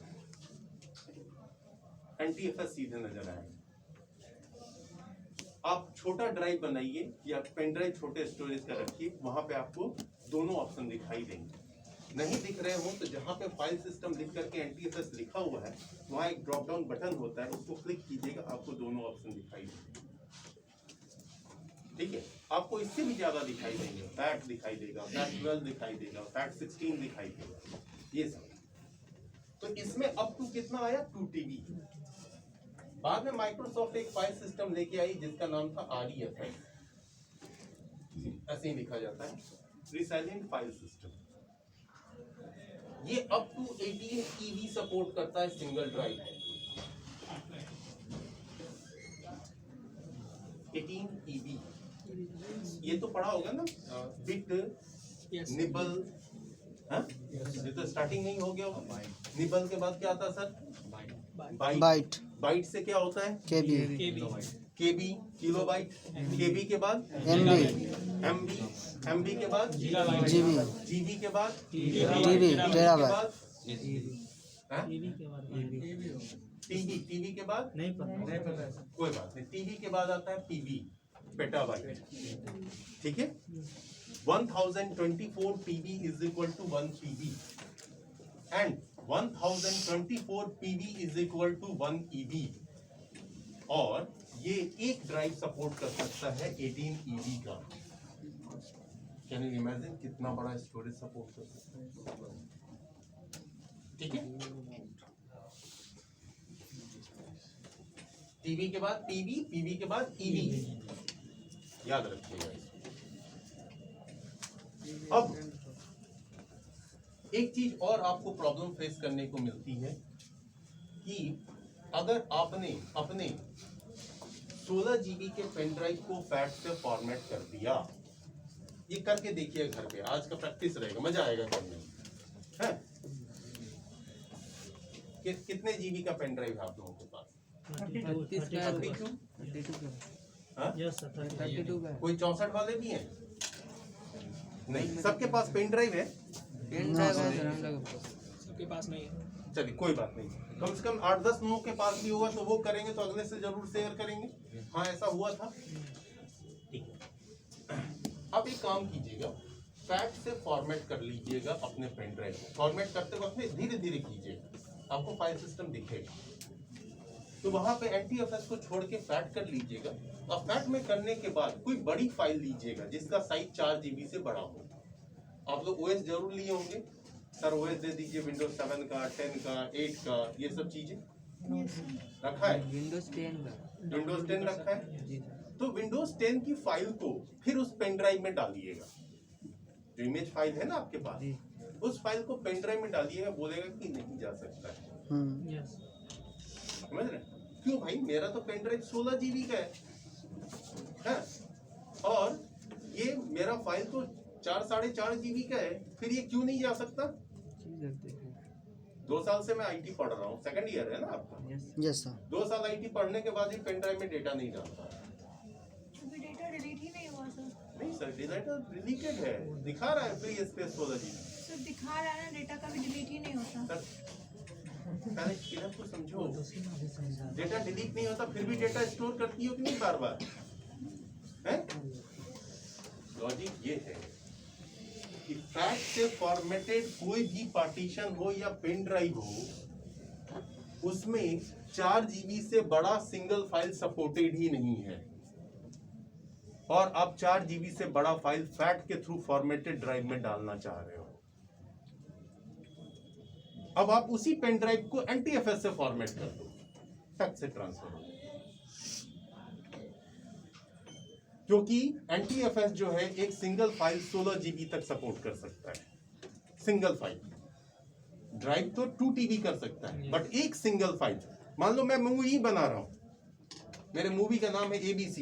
NTFS सीधे नजर आएगा। आप छोटा ड्राइव बनाइए या पेन ड्राइव छोटे स्टोरेज का रखिए, वहां पे आपको दोनों ऑप्शन दिखाई देंगे। नहीं दिख रहे हो तो जहां पे फाइल सिस्टम लिख करके NTFS लिखा हुआ है वहां एक ड्रॉप डाउन बटन होता है, उसको क्लिक कीजिएगा, आपको दोनों ऑप्शन दिखाई देंगे। ठीक है, आपको इससे भी ज्यादा दिखाई देंगे, फैट दिखाई देगा, फैट 12 दिखाई देगा, फैट 16 दिखाई देगा, ये सब। तो इसमें अप टू कितना आया, 2 TB। बाद में माइक्रोसॉफ्ट एक फाइल सिस्टम लेके आई जिसका नाम था REFS, ऐसे ही लिखा जाता है, रिसाइलेंट फाइल सिस्टम। ये अप टू 18 TB सपोर्ट करता है सिंगल ड्राइव। 18 TB, ये तो पढ़ा होगा ना, बिट, निबल, हाँ? ये तो स्टार्टिंग में ही हो गया होगा। निबल के बाद क्या आता है सर, बाइट। बाइट से क्या होता है, केबी, किलोबाइट, केबी के बाद एमबी, एमबी के बाद जीबी, जीबी के बाद टीबी, टेराबाइट, टीबी, टीबी के बाद नहीं पता कोई बात नहीं, टीबी के बाद आता है पीबी, पेटाबाइट। ठीक है, 1024 PB is equal to 1 PB and 1024 PB is equal to 1 EB। और ये एक ड्राइव सपोर्ट कर सकता है 18 EB का। कैन यू इमेजिन कितना बड़ा स्टोरेज सपोर्ट कर सकता है। ठीक है, टीबी के बाद पीबी, पीबी के बाद ईबी, याद रखिएगा। अब एक चीज और आपको प्रॉब्लम फेस करने को मिलती है कि अगर आपने अपने 16 GB के पेन ड्राइव को फैट से फॉर्मेट कर दिया, ये करके देखिए घर पे, आज का प्रैक्टिस रहेगा, मजा आएगा करने में, है? कितने GB का पेन ड्राइव है आप लोगों के पास? 32? हाँ? कोई 64 वाले भी हैं? नहीं, सबके पास पेन ड्राइव है? सबके पास नहीं है। चलिए कोई बात नहीं, कम से कम 8-10 लोगों के पास भी होगा तो वो करेंगे, तो अगले से जरूर शेयर करेंगे। हाँ, ऐसा हुआ था। ठीक है, अब एक काम कीजिएगा, फैट से फॉर्मेट कर लीजिएगा अपने पेन ड्राइव को। फॉर्मेट करते वक्त में धीरे धीरे कीजिएगा, आपको फाइल सिस्टम दिखेगा। तो वहां पे NTFS को छोड़ के फैट कर लीजिएगा, और फैट में करने के बाद कोई बड़ी फाइल लीजिएगा जिसका साइज 4 GB से बड़ा हो। आप लोग OS जरूर लिए होंगे, सर OS दे दीजिए, विंडोज 7 का, 10 का, 8 का, ये सब चीजें रखा है। विंडोज 10 रखा है, तो विंडोज 10 की फाइल को फिर उस पेन ड्राइव में डालिएगा। जो इमेज फाइल है ना आपके पास, उस फाइल को पेन ड्राइव में डालिएगा, बोलेगा कि नहीं जा सकता है। समझ रहे? क्यों भाई, मेरा तो पेन ड्राइव 16 GB का है, और ये मेरा फाइल तो 4-4.5 GB का है, फिर ये क्यों नहीं जा सकता? 2 साल से मैं IT पढ़ रहा हूँ, सेकंड ईयर है ना आपका? Yes sir. 2 साल IT पढ़ने के बाद ही पेन ड्राइव में डेटा नहीं डालता। अभी डेटा डिलीट ही नहीं हुआ सर। नहीं सर, डेटा डिलीटेड है, दिखा रहा है फ्री स्पेस 16 GB। सर दिखा रहा है ना, डेटा का भी डिलीट ही नहीं होता। सर पहले इधर को समझो, डेटा डिलीट नहीं होता फिर भी डेटा स्टोर करती हो कि नहीं बार बार, है? लॉजिक ये है कि फैट से फॉर्मेटेड कोई भी पार्टीशन हो या पेन ड्राइव हो, उसमें 4 GB से बड़ा सिंगल फाइल सपोर्टेड ही नहीं है, और आप 4 GB से बड़ा फाइल फैट के थ्रू फॉर्मेटेड ड्राइव में डालना चाह रहे हो। अब आप उसी पेन ड्राइव को NTFS से फॉर्मेट कर दो, टच से ट्रांसफर हो, क्योंकि NTFS जो है एक सिंगल फाइल 16 GB तक सपोर्ट कर सकता है। सिंगल फाइल, ड्राइव तो 2 TB कर सकता है, बट एक सिंगल फाइल, मान लो मैं मूवी बना रहा हूं, मेरे मूवी का नाम है ABC,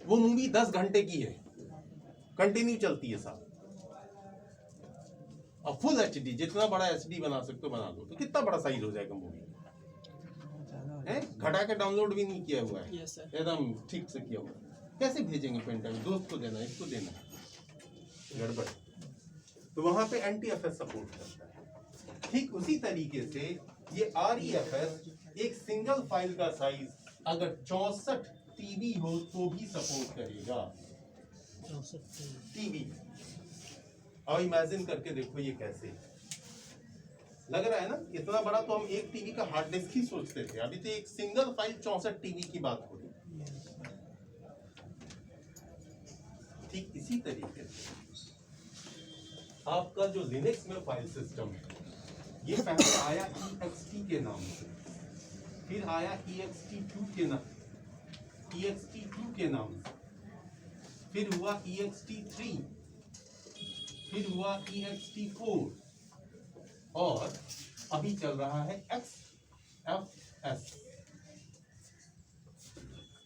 वो मूवी 10 घंटे की है, कंटिन्यू चलती है साहब, और फुल HD, जितना बड़ा HD बना सकते हो बना दो, तो कितना बड़ा साइज हो जाएगा मूवी है? घटा के डाउनलोड भी नहीं किया हुआ है, यस सर। एकदम ठीक से किया हुआ है। कैसे भेजेंगे पेन ड्राइव? दोस्त को देना, इसको देना, गड़बड़। तो वहां पे NTFS सपोर्ट करता है। ठीक उसी तरीके से ये REFS एक सिंगल फाइल का साइज अगर 64 टीबी हो तो भी सपोर्ट करेगा। टीबी अब इमेजिन करके देखो ये कैसे लग रहा है ना, इतना बड़ा तो हम एक टीबी का हार्ड डिस्क ही सोचते थे, अभी तो एक सिंगल फाइल 64 टीबी की बात हो रही। ठीक इसी तरीके से आपका जो लिनक्स में फाइल सिस्टम है, ये पहले आया ext के नाम से, फिर आया ext2 के नाम से, फिर हुआ ext3, फिर हुआ ext4 और अभी चल रहा है XFS।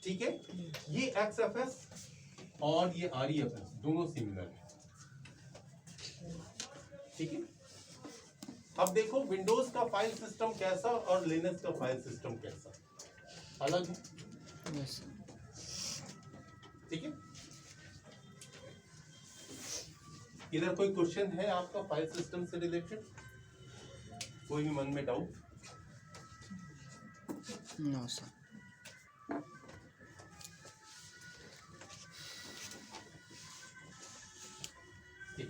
ठीक है, ये XFS और ये REFS दोनों सिमिलर है। ठीक है, अब देखो विंडोज का फाइल सिस्टम कैसा और लिनक्स का फाइल सिस्टम कैसा, अलग है। यस ठीक है, इधर कोई क्वेश्चन है आपका फाइल सिस्टम से रिलेटेड, कोई भी मन में डाउट? No sir. ठीक।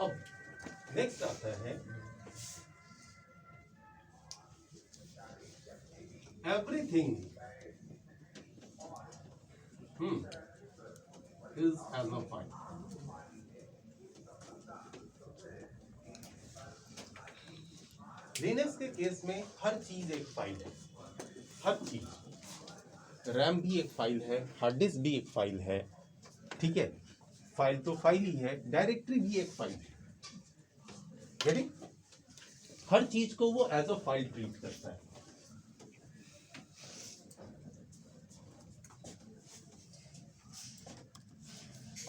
अब नेक्स्ट आता है everything is as a file। Linux के केस में हर चीज एक फाइल है, हर चीज। रैम भी एक फाइल है, हार्ड डिस्क भी एक फाइल है। ठीक है, फाइल तो फाइल ही है, डायरेक्टरी भी एक फाइल है। रेडी? हर चीज को वो एज अ फाइल ट्रीट करता है।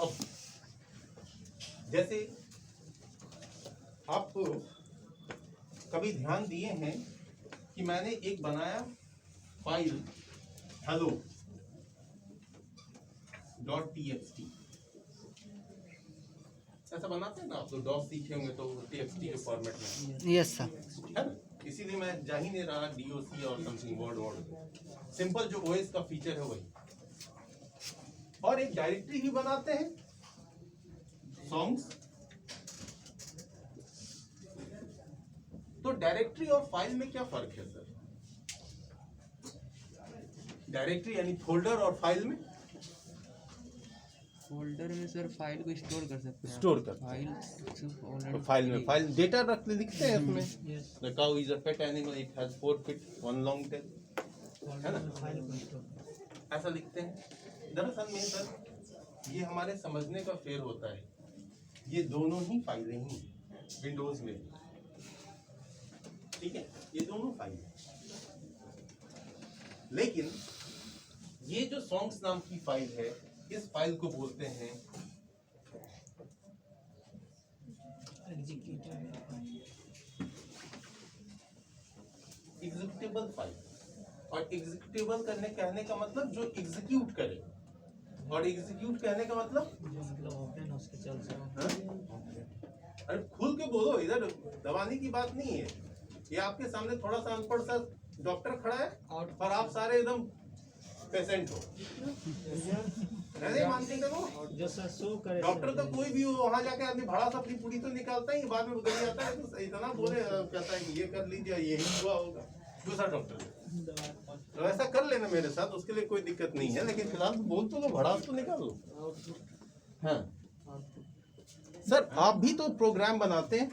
अब जैसे आप कभी ध्यान दिए हैं कि मैंने एक बनाया फाइल hello.txt, ऐसा बनाते हैं ना आप, तो डॉस सीखे होंगे तो txt के फॉर्मेट में, यस सर। है ना? इसीलिए मैं जा ही नहीं रहा doc और समथिंग वर्ड, सिंपल जो ओएस का फीचर है वही। और एक डायरेक्टरी भी बनाते हैं सॉन्ग्स। तो डायरेक्टरी और फाइल में क्या फर्क है सर? डायरेक्टरी यानी फोल्डर और फाइल में फोल्डर में सर फाइल को स्टोर कर सकते हैं। स्टोर करते फाइल सिर्फ तो ऑलरेडी फाइल में फाइल डेटा रख लिखते हैं उसमें। The cow is a pet animal, it has 4 feet, 1 long tail, है ना? ऐसा लिखते हैं। दरअसल में सर ये हमारे समझने का फेर होता है, ये दोनों ही फाइलें ही विंडोज में। ठीक है, ये दोनों फाइलें, लेकिन ये जो सॉन्ग्स नाम की फाइल है, इस फाइल को बोलते हैं एग्जीक्यूटेबल फाइल। और एग्जीक्यूटेबल कहने का मतलब जो एग्जीक्यूट करे, और एग्जीक्यूट कहने का मतलब हाँ? अरे खुल के बोलो, इधर दबाने की बात नहीं है। ये आपके सामने थोड़ा सा अनपढ़ सा डॉक्टर खड़ा है और आप सारे एकदम पेशेंट हो। मानते डॉक्टर तो कोई भी हो, वहाँ जाके आदमी भाड़ा सा अपनी पूरी तो निकालता ही, बाद में उधर ही आता है तो इतना बोले कहता है कि ये कर लीजिए, यही हुआ होगा। दूसरा डॉक्टर तो ऐसा कर लेना मेरे साथ, उसके लिए कोई दिक्कत नहीं है, लेकिन फिलहाल बोल तो लो, भड़ास तो निकालो। हाँ सर, आप भी तो प्रोग्राम बनाते हैं,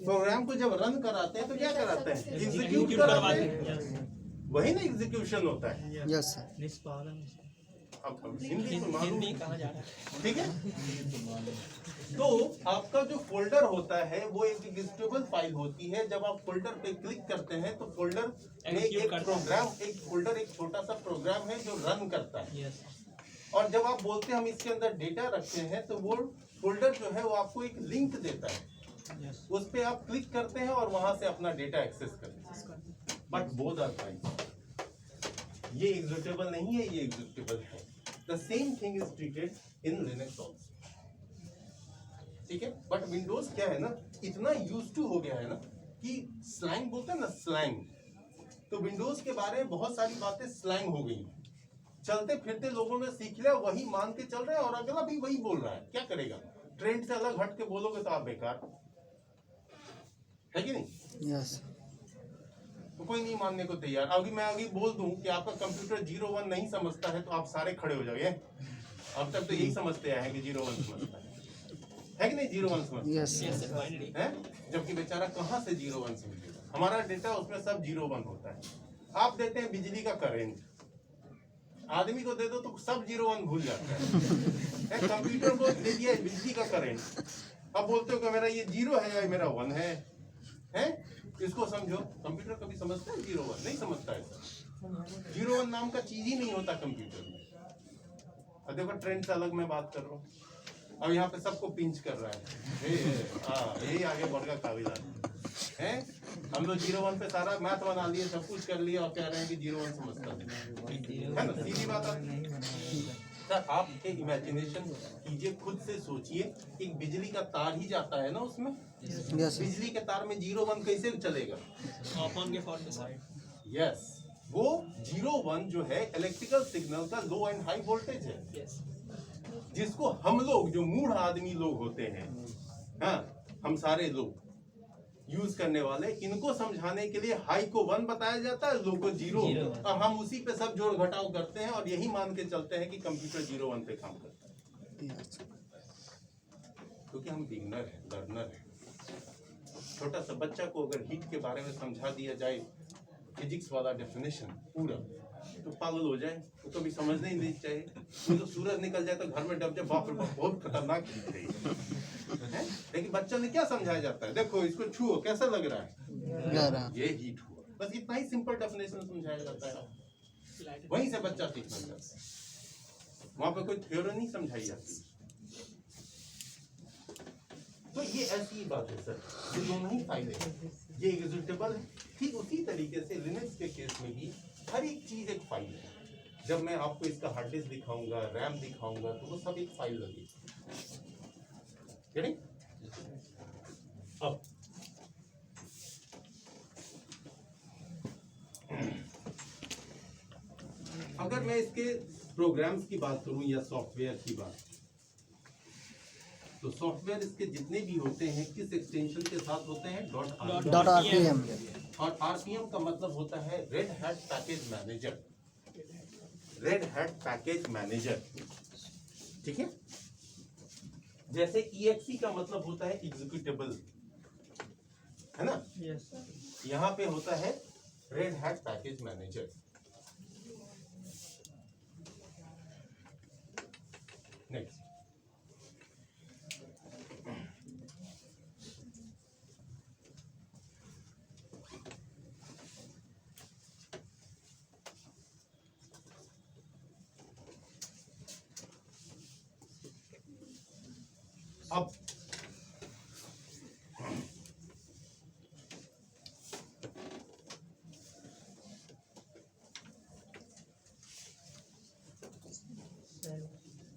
प्रोग्राम को जब रन कराते हैं तो क्या कराते हैं? एग्जीक्यूट कराते हैं, वही ना एग्जीक्यूशन होता है। Yes sir. अब हिंदी तो मालूम नहीं कहा जा रहा है। ठीक है, तो आपका जो फोल्डर होता है वो एक एग्जीक्यूटेबल फाइल होती है। जब आप फोल्डर पे क्लिक करते हैं तो फोल्डर में एक प्रोग्राम, एक फोल्डर एक छोटा सा प्रोग्राम है जो रन करता है। और जब आप बोलते हैं हम इसके अंदर डेटा रखते हैं, तो वो फोल्डर जो है वो आपको एक लिंक देता है, उस पे आप क्लिक करते हैं और वहां से अपना डेटा एक्सेस करते हैं। बट बोथ आर फाइल, ये एग्जीक्यूटेबल नहीं है, ये एग्जीक्यूटेबल है। The same thing is treated in Linux also। ठीक है। बट विंडोज क्या है ना, इतना यूज टू हो गया है ना कि स्लैंग बोलते हैं ना, स्लैंग, तो विंडोज के बारे में बहुत सारी बातें स्लैंग हो गई, चलते फिरते लोगों ने सीख लिया, वही मान के चल रहे हैं और अगला भी वही बोल रहा है, क्या करेगा, ट्रेंड से अलग हट के बोलोगे तो आप बेकार है कि नहीं। यस तो कोई नहीं मानने को तैयार। अभी मैं अभी बोल दूं कि आपका कंप्यूटर 01 नहीं समझता है तो आप सारे खड़े हो जाओगे। अब तक तो यही समझते आए हैं कि 01 समझता है कि नहीं, 01 समझता यस है, जबकि बेचारा कहाँ से 01 समझेगा। हमारा डेटा उसमें सब 01 होता है। आप देते हैं बिजली का करंट, आदमी को दे दो तो सब 01 भूल जाता है। कंप्यूटर को दे दिया बिजली का करंट, अब बोलते हो कि मेरा ये 0 है या मेरा 1 है, हैं? इसको समझो। कंप्यूटर कभी समझता है 01? नहीं समझता है सर। 01 नाम का चीज ही नहीं होता कंप्यूटर में। अब देखो ट्रेंड से अलग मैं बात कर रहा हूँ, अब यहाँ पे सबको पिंच कर रहा है, यही आगे बढ़ गया काबिल है। हम लोग 01 पे सारा मैथ बना लिए, सब कुछ कर लिया और कह रहे हैं कि 01 समझता है ना, सीधी बात। सर आप एक इमेजिनेशन कीजिए, खुद से सोचिए, एक बिजली का तार ही जाता है ना उसमें, यस बिजली के तार में 01 कैसे चलेगा। ऑन के फॉर साइड यस, वो 01 जो है इलेक्ट्रिकल सिग्नल का लो एंड हाई वोल्टेज है, यस जिसको हम लोग जो मूढ़ आदमी लोग होते हैं, हाँ हम सारे लोग यूज करने वाले, इनको समझाने के लिए हाई को 1 बताया जाता है, लो को 0, और हम उसी पे सब जोड़ घटाव करते हैं और यही मान के चलते हैं कि कंप्यूटर 01 पे काम करता है, क्योंकि हम बिगनर हैं, लर्नर हैं। छोटा सा बच्चा को अगर हीट के बारे में समझा दिया जाए, फिजिक्स वाला डेफिनेशन पूरा, तो पागल हो जाए, वो कभी समझने ही नहीं चाहिए। वो तो सूरज निकल जाए तो घर में डब जाए, बाप रे बाप बहुत खतरनाक चीज है। लेकिन बच्चा ने क्या समझाया जाता है, देखो इसको छुओ कैसा लग रहा है, ये हीट हुआ, बस इतना ही सिंपल डेफिनेशन समझाया जाता है, वहीं से बच्चा सीखना चाहता है, वहां पे कोई थ्योरी नहीं समझाई जाती। तो ये ऐसी बात है सर, ये दोनों ही फायदे हैं, ये एग्जीक्यूटेबल है। ठीक उसी तरीके से लिनक्स के केस में भी हर एक चीज एक फाइल है। जब मैं आपको इसका हार्ड डिस्क दिखाऊंगा, रैम दिखाऊंगा, तो वो सब एक फाइल लगेगी, अब अगर मैं इसके प्रोग्राम्स की बात करूं या सॉफ्टवेयर की बात, तो सॉफ्टवेयर इसके जितने भी होते हैं किस एक्सटेंशन के साथ होते हैं, .rpm और RPM का मतलब होता है red hat package manager, red hat package manager, ठीक है। जैसे EXE का मतलब होता है एग्जीक्यूटेबल, है ना, यस यहाँ पे होता है red hat package manager. Next,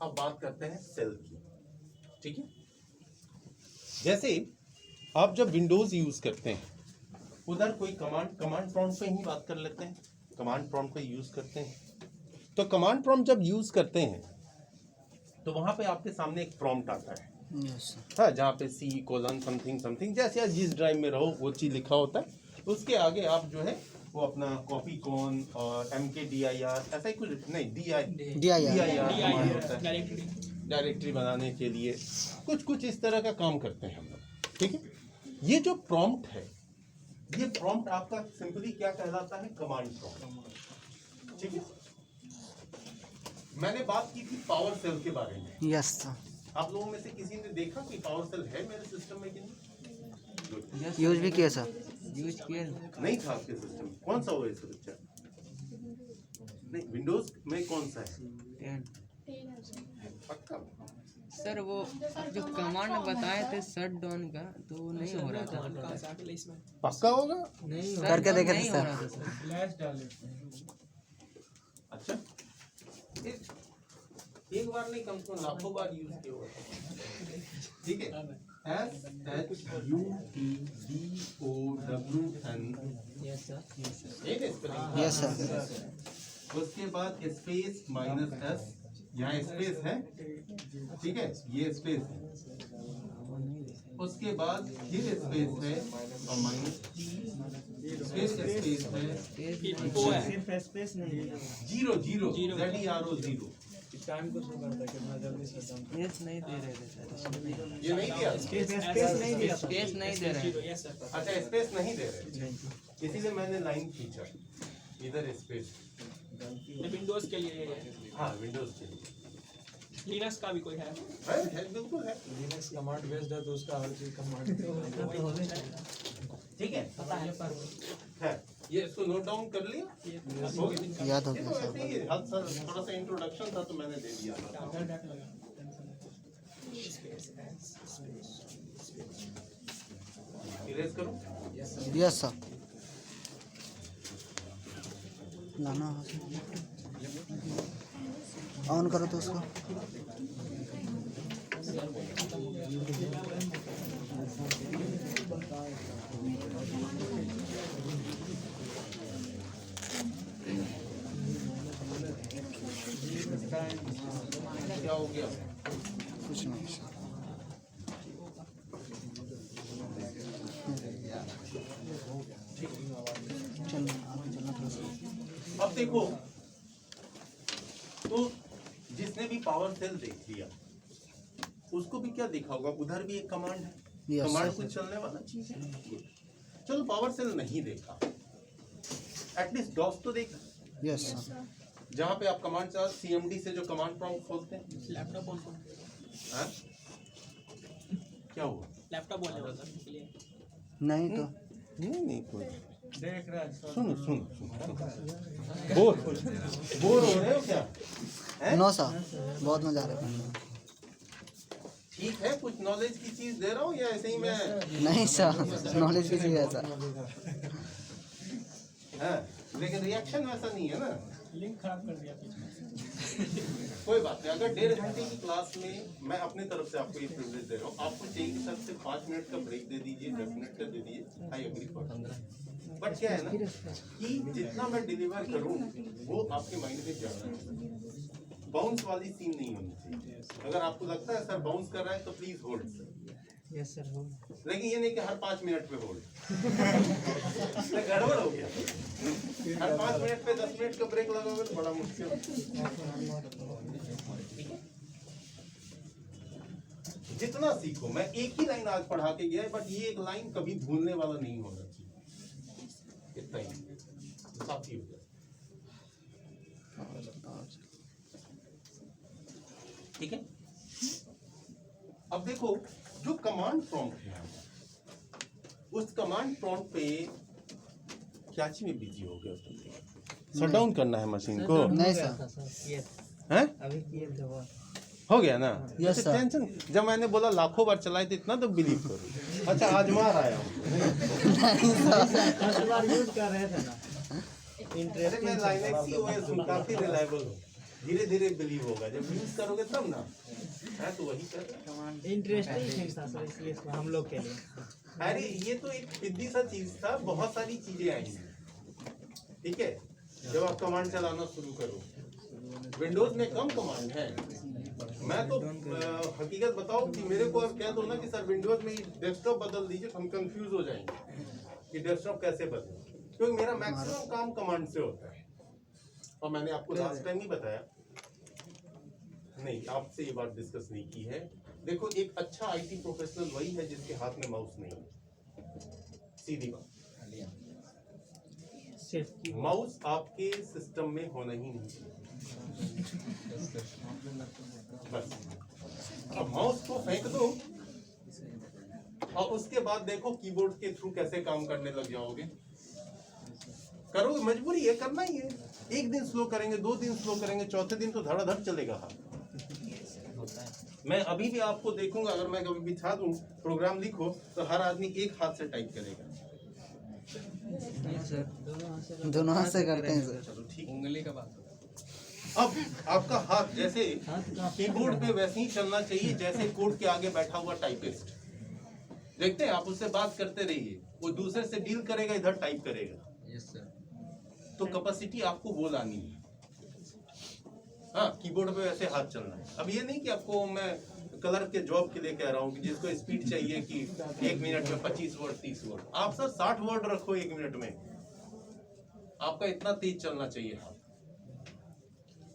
अब बात करते हैं सेल की, ठीक है। जैसे आप जब विंडोज यूज करते हैं, उधर कोई कमांड प्रॉम्प्ट पे ही बात कर लेते हैं, कमांड प्रॉम्प्ट पे यूज करते हैं। तो कमांड प्रॉम्प्ट जब यूज करते हैं तो वहां पे आपके सामने एक प्रॉम्प्ट आता है, यस हाँ, जहाँ पे C: समथिंग समथिंग, जैसे जिस ड्राइव में रहो वो चीज लिखा होता है। उसके आगे आप जो है वो अपना कॉपी कॉन और mkdir ऐसा ही कुछ नहीं, dir होता है डायरेक्टरी बनाने के लिए, कुछ इस तरह का काम करते हैं हम लोग, ठीक है। ये जो प्रॉम्प्ट है, ये प्रॉम्प्ट आपका सिंपली क्या कहलाता है, कमांड प्रॉम्प्ट, ठीक है। मैंने बात की थी पावर सेल के बारे में, यस आप लोगों में से किसी ने देखा कि पावर सेल है मेरे सिस्टम में कि नहीं? यूज भी किया सर, यूज किया नहीं था आपके सिस्टम में। कौन सा OS है बच्चा? नहीं, विंडोज में कौन सा है? 10 पक्का? सर वो जो कमांड बताए थे शट डाउन का, तो वो नहीं हो रहा था। पक्का होगा? नहीं करके देखे थे नहीं हो सर। रहा था सर। फ्लैश डाले अच्छा, एक बार नहीं, कम से कम लाखों बार यूज किया हुआ है। ठीक है, SHUTDOWN, यस सर एक स्पेलिंग। Yes sir. उसके बाद स्पेस -S, यहाँ स्पेस है, ठीक है, ये स्पेस है। उसके बाद फिर स्पेस है और -T, फिर स्पेस है, जीरो जीरो ZERO 0। टाइम को शो करता है कितना जल्दी शट डाउन। स्पेस नहीं दे रहे थे सर, ये नहीं दिया, स्पेस नहीं दिया, स्पेस नहीं दे रहे। यस सर अच्छा स्पेस नहीं दे रहे, इसीलिए मैंने लाइन खींचा इधर स्पेस। विंडोज के लिए हाँ विंडोज के लिए लिनक्स का भी कोई है है बिल्कुल है। लिनक्स कमांड बेस्ड है तो उसका हर चीज कमांड ठीक है, पता है पर है ये इसको नोट डाउन कर लिया। हो गया? याद हो ये गया तो सर। ऐसे ही थोड़ा सा इंट्रोडक्शन था तो मैंने दे दिया था। इरेज करो। Yes sir. लाना ऑन करो तो उसको। क्या हो गया? कुछ नहीं सर। चलना थोड़ा सा। अब देखो तो जिसने भी पावर सेल देख लिया उसको भी क्या देखा होगा, उधर भी एक कमांड है। Yes, command sir. कुछ चलने वाला चीज है। चलो पावर सेल नहीं देखा, एटलीस्ट डॉस तो देखा, यस सर। जहाँ पे आप कमांड चार CMD से जो कमांड प्रॉम्प्ट खोलते हैं। लैपटॉप ऑन हाँ? क्या हुआ? लैपटॉप बोल रहे हो सर के लिए नहीं तो नहीं कोई देख रहा है। सुनो बोर हो रहे हो क्या? हैं? नो सर, बहुत मजा आ रहा है। ठीक है, कुछ नॉलेज की चीज दे रहा हूँ या ऐसे ही मैं? नहीं सर, नॉलेज की चीज़ है सर। हाँ, लेकिन रिएक्शन वैसा नहीं है ना। लिंक खराब कर दिया कोई बात नहीं, अगर 1.5 घंटे की क्लास में मैं अपनी तरफ से आपको ये प्रिविलेज दे रहा हूँ, आपको चाहिए कि सर से 5 मिनट का ब्रेक दे दीजिए, 10 मिनट का दे दीजिए, आई एग्री फॉर। बट क्या है ना कि जितना मैं डिलीवर करूँ वो आपके माइंड में जाना है। बाउंस वाली सीन नहीं होनी चाहिए। अगर आपको लगता है सर बाउंस कर रहा है तो प्लीज होल्ड, यस सर हो लेकिन ये नहीं कि हर 5 मिनट पे होल्ड। गड़बड़ हो गया, हर 5 मिनट पे 10 मिनट का ब्रेक लगाओगे तो बड़ा मुश्किल। जितना सीखो, मैं एक ही लाइन आज पढ़ा के गया, बट ये एक लाइन कभी भूलने वाला नहीं होना चाहिए। इतना ही काफी हो गया। ठीक है, अब देखो जो कमांड प्रॉम्प्ट है, उस कमांड प्रॉम्प्ट पे क्या चीज में बिजी हो गया तुम? शट डाउन करना है मशीन को? नहीं सर। हैं? अभी किए थे वो हो गया ना? Yes, तो sir. टेंशन, जब मैंने बोला लाखों बार चलाए तो इतना तो बिलीव करो। अच्छा आज मार आया हूँ। यूज कर रहे थे ना अरे मैं लाइनेक्स की OS हूँ, काफी रिलायबल हूँ, धीरे धीरे बिलीव होगा, जब यूज करोगे तब ना। है तो वही कर। इंटरेस्टिंग थिंग था सर, इसलिए इसको हम लोग के लिए अरे ये तो एक सिद्धि सा चीज था, बहुत सारी चीजें आएंगी। ठीक है, जब आप कमांड चलाना शुरू करो, विंडोज में कम कमांड है। मैं तो हकीकत बताऊं कि मेरे को अब कह दो ना कि सर विंडोज में डेस्कटॉप बदल दीजिए, तो हम कंफ्यूज हो जाएंगे कि डेस्कटॉप कैसे बदले, क्योंकि मेरा मैक्सिमम काम कमांड से होता है। और मैंने आपको लास्ट टाइम ही बताया, नहीं आपसे ये बात डिस्कस नहीं की है। देखो एक अच्छा आईटी प्रोफेशनल वही है जिसके हाथ में माउस नहीं है, सीधी बात। सिर्फ माउस आपके सिस्टम में होना ही नहीं चाहिए, बस। अब माउस को फेंक दो और उसके बाद देखो कीबोर्ड के थ्रू कैसे काम करने लग जाओगे। करो, मजबूरी है, करना ही है। एक दिन स्लो करेंगे, 2 दिन स्लो करेंगे, चौथे दिन तो धड़ाधड़ चलेगा हाथ। मैं अभी भी आपको देखूंगा, अगर मैं कभी बिछा दूं प्रोग्राम लिखो तो हर आदमी एक हाथ से टाइप करेगा। दोनों हाथ से करते हैं सर। चलो ठीक, उंगली का बात अब आपका हाथ जैसे कीबोर्ड पे वैसे ही चलना चाहिए जैसे कोड के आगे बैठा हुआ टाइपिस्ट। देखते हैं, आप उससे बात करते रहिए, वो दूसरे से डील करेगा, इधर टाइप करेगा। Yes sir. तो कैपेसिटी आपको वो लानी है। हाँ, कीबोर्ड पे वैसे हाथ चलना है। अब ये नहीं कि आपको मैं कलर के जॉब के लिए कह रहा हूँ कि जिसको स्पीड चाहिए कि 1 मिनट में 25 वर्ड 30 वर्ड, आप सर 60 वर्ड रखो 1 मिनट में, आपका इतना तेज चलना चाहिए हाथ।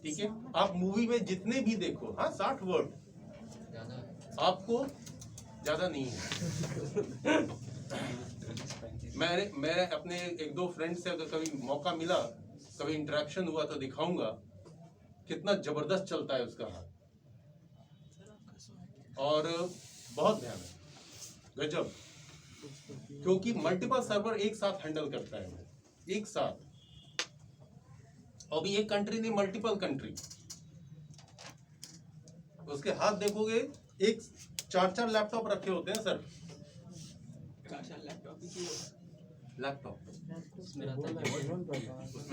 ठीक है, आप मूवी में जितने भी देखो, हाँ 60 वर्ड आपको ज्यादा नहीं है। मैं अपने 1-2 फ्रेंड से अगर कभी मौका मिला, कभी इंटरेक्शन हुआ तो दिखाऊंगा कितना जबरदस्त चलता है उसका हाथ, और बहुत ध्यान है, गजब। क्योंकि मल्टीपल सर्वर एक साथ हैंडल करता है, एक साथ। अभी एक कंट्री नहीं, मल्टीपल कंट्री। उसके हाथ देखोगे, एक 4-4 लैपटॉप रखे होते हैं सर। लैपटॉप उसमें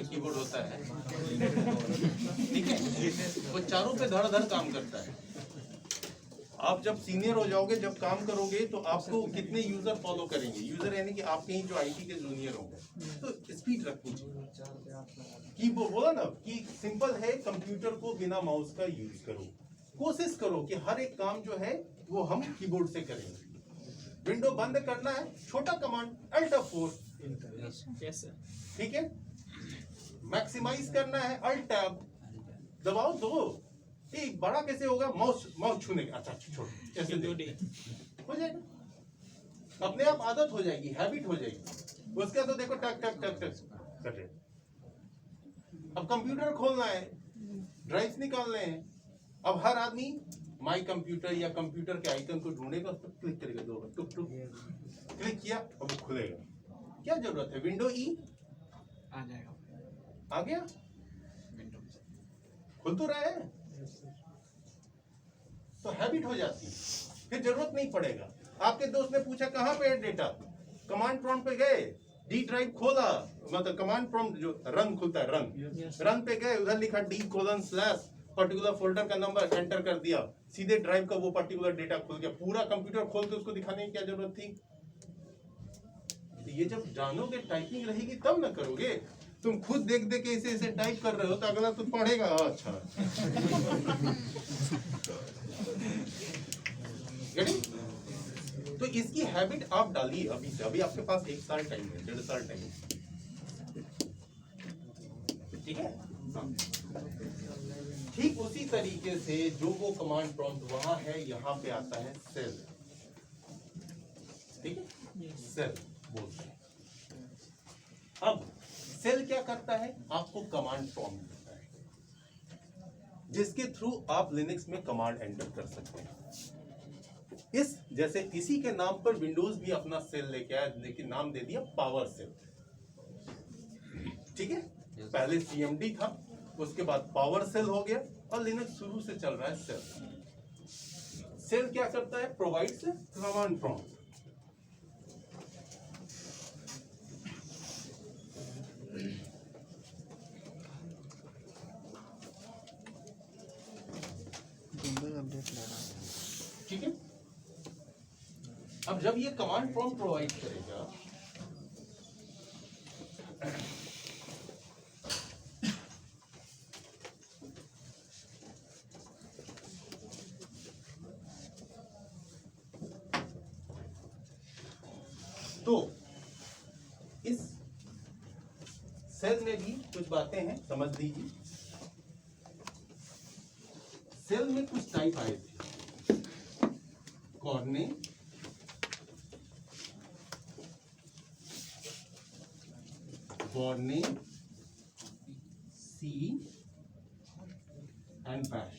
कीबोर्ड होता है, ठीक है, वो चारों पे धड़ धड़ काम करता है। आप जब सीनियर हो जाओगे, जब काम करोगे, तो आपको कितने यूजर फॉलो करेंगे, यूजर यानी कि आपके ही जो आईटी के जूनियर होंगे, तो स्पीड रखनी चाहिए। कीबोर्ड बोला ना कि सिंपल है, कंप्यूटर को बिना माउस का यूज करो, कोशिश करो कि हर एक काम जो है वो हम कीबोर्ड से करेंगे। विंडो बंद करना है, छोटा command Alt F4, yes sir. ठीक है। मैक्सिमाइज करना है, Alt Tab दबाओ दो। एक बड़ा कैसे होगा, माउस छूने का, अच्छा छोड़, ऐसे हो जाएगा, अपने आप आदत हो जाएगी, हैबिट हो जाएगी। उसके बाद तो देखो टक टक टक टक कर रहे। अब कंप्यूटर खोलना है, ड्राइव निकालने हैं, अब हर आदमी माई कंप्यूटर या कंप्यूटर के आइकन को ढूंढेगा, उस पर क्लिक करेगा, 2 बार टुक टुक क्लिक किया, अब वो खुलेगा। क्या जरूरत है, विंडो ई आ जाएगा, आ गया, खुल तो रहा है, तो हैबिट हो जाती है, फिर जरूरत नहीं पड़ेगा। आपके दोस्त ने पूछा कहाँ पे है डेटा, कमांड प्रॉम्प्ट पे गए, डी ड्राइव खोला, मतलब कमांड प्रॉम्प्ट जो रन खुलता है, रन पे गए, उधर लिखा D:/ पर्टिकुलर फोल्डर का नंबर एंटर कर दिया, सीधे ड्राइव का वो पर्टिकुलर डेटा खुल गया। पूरा कंप्यूटर खोल के उसको दिखाने की क्या जरूरत थी। ये जब जानोगे, टाइपिंग रहेगी तब ना करोगे। तुम खुद देख देख के इसे टाइप कर रहे हो तो अगला तो पढ़ेगा, अच्छा तो इसकी हैबिट आप डालिए अभी से। अभी आपके पास 1 साल टाइम है, 1.5 साल टाइम है, ठीक है। हाँ। ठीक उसी तरीके से जो वो कमांड प्रॉम्प्ट वहां है, यहाँ पे आता है सेल, ठीक है, सेल बोलते हैं। अब सेल क्या करता है, आपको कमांड प्रॉम्प्ट देता है, जिसके थ्रू आप लिनक्स में कमांड एंटर कर सकते हैं। जैसे इसी के नाम पर विंडोज भी अपना सेल लेके आया, लेकिन नाम दे दिया पावर सेल, ठीक है। पहले CMD था, उसके बाद पावर सेल हो गया, और लिनक्स शुरू से चल रहा है सेल। सेल क्या करता है, प्रोवाइड्स कमांड प्रॉम्प्ट। अपडेट ले रहा है, ठीक है। अब जब ये कमांड प्रॉम्प्ट प्रोवाइड करेगा, तो इस सेल में भी कुछ बातें हैं, समझ लीजिए। सेल में कुछ टाइप आए थे, कॉर्ने, बॉर्ने, सी एंड बैश,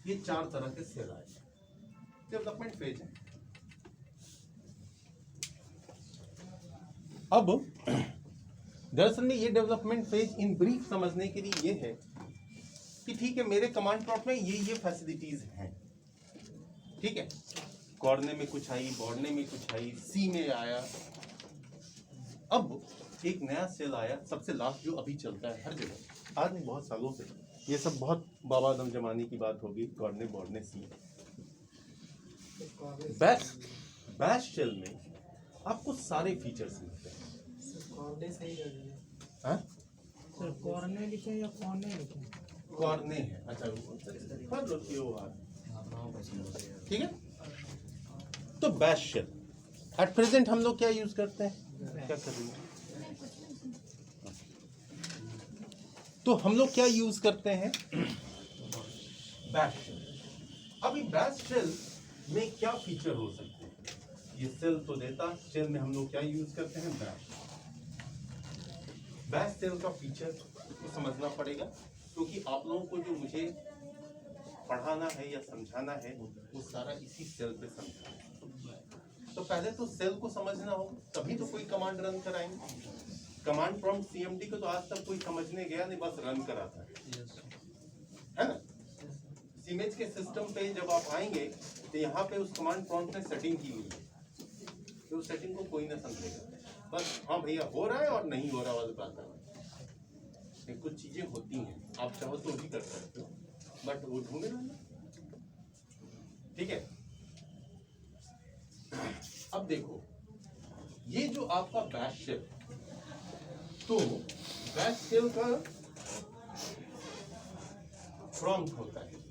ये 4 तरह के सेल आए। डेवलपमेंट फेज है। अब दरअसल में ये डेवलपमेंट फेज इन ब्रीफ समझने के लिए ये है कि ठीक है, मेरे कमांड प्रॉम्प्ट में ये फैसिलिटीज हैं, ठीक है। कॉर्ने में कुछ आई, बॉर्ने में कुछ आई, सी में आया। अब एक नया सेल आया सबसे लास्ट जो अभी चलता है हर जगह, आज नहीं बहुत सालों से, ये सब बहुत बाबा आदम जमाने की बात होगी, गॉडने बॉडने सी। बैश शेल में आपको सारे फीचर्स मिलते हैं। हाँ? सर कॉर्ने लिखे या कॉर्ने लिखे? कॉर्ने है, अच्छा पढ़ लो कि वो ठीक है। तो बैश शेल एट प्रेजेंट हम लोग क्या यूज करते हैं, क्या कर रही हैं? तो हम लोग क्या यूज करते हैं, बैश शेल। अभी बैश शेल में क्या फीचर हो सकते हैं, ये सेल तो देता, शेल में हम लोग क्या यूज करते हैं, बैश सेल का फीचर को समझना पड़ेगा, क्योंकि आप लोगों को जो मुझे पढ़ाना है या समझाना है वो सारा इसी सेल पे समझाना है। तो पहले तो सेल को समझना होगा, तभी तो कोई कमांड रन कराएंगे। कमांड प्रॉम्प्ट सीएमडी को तो आज तक कोई समझने गया नहीं, बस रन कराता है ना। सीमेज के सिस्टम पे जब आप आएंगे तो यहाँ पे उस कमांड प्रॉम्प्ट में सेटिंग की हुई है, तो उस सेटिंग को कोई ना समझेगा, बस हाँ भैया हो रहा है और नहीं हो रहा वाली बात है। कुछ चीजें होती हैं, आप चाहो तो भी कर सकते हो, बट वो ढूंढे ना, ठीक है। अब देखो ये जो आपका बैश शेल, तो बैश शेल का प्रॉम्प्ट होता है,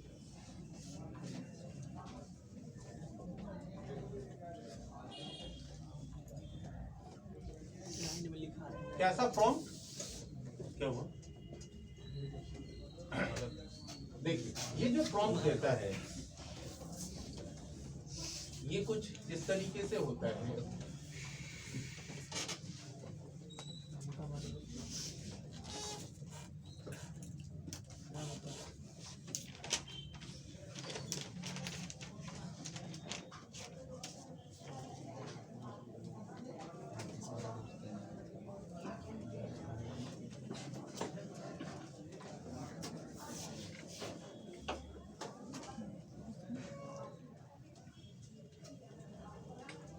कैसा प्रॉम्प्ट, क्या हुआ, देखिए ये जो प्रॉम्प्ट देता है ये कुछ इस तरीके से होता है।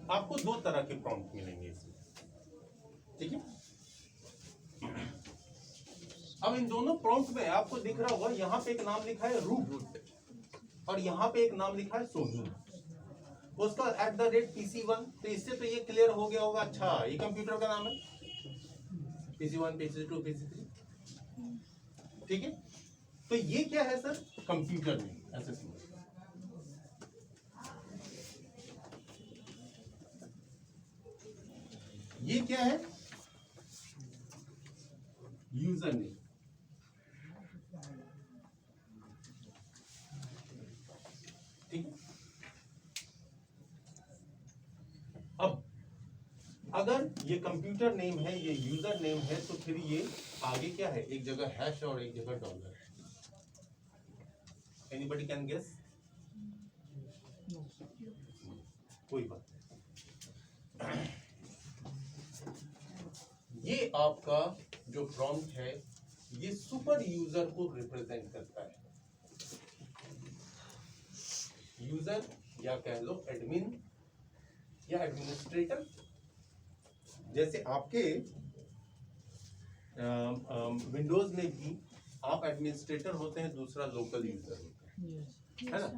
आपको दो तरह के प्रॉम्प्ट मिलेंगे इसमें, ठीक है। अब इन दोनों प्रॉम्प्ट में आपको दिख रहा होगा, यहाँ पे एक नाम लिखा है रूट और यहाँ पे एक नाम लिखा है सोजून, उसका @PC1। तो इससे तो ये क्लियर हो गया होगा, अच्छा ये कंप्यूटर का नाम है, PC1 PC2 PC3, ठीक है। तो ये क्या है सर, कंप्यूटर नहीं, ऐसे समझ। ये क्या है, यूजर नेम, ठीक। अब अगर ये कंप्यूटर नेम है, ये यूजर नेम है, तो फिर ये आगे क्या है, एक जगह हैश और एक जगह डॉलर है। एनीबडी कैन गेस, कोई बात नहीं। ये आपका जो प्रॉम्प्ट है ये सुपर यूजर को रिप्रेजेंट करता है, यूजर या कह लो एडमिन या एडमिनिस्ट्रेटर। जैसे आपके विंडोज में भी आप एडमिनिस्ट्रेटर होते हैं, दूसरा लोकल यूजर होता है ना।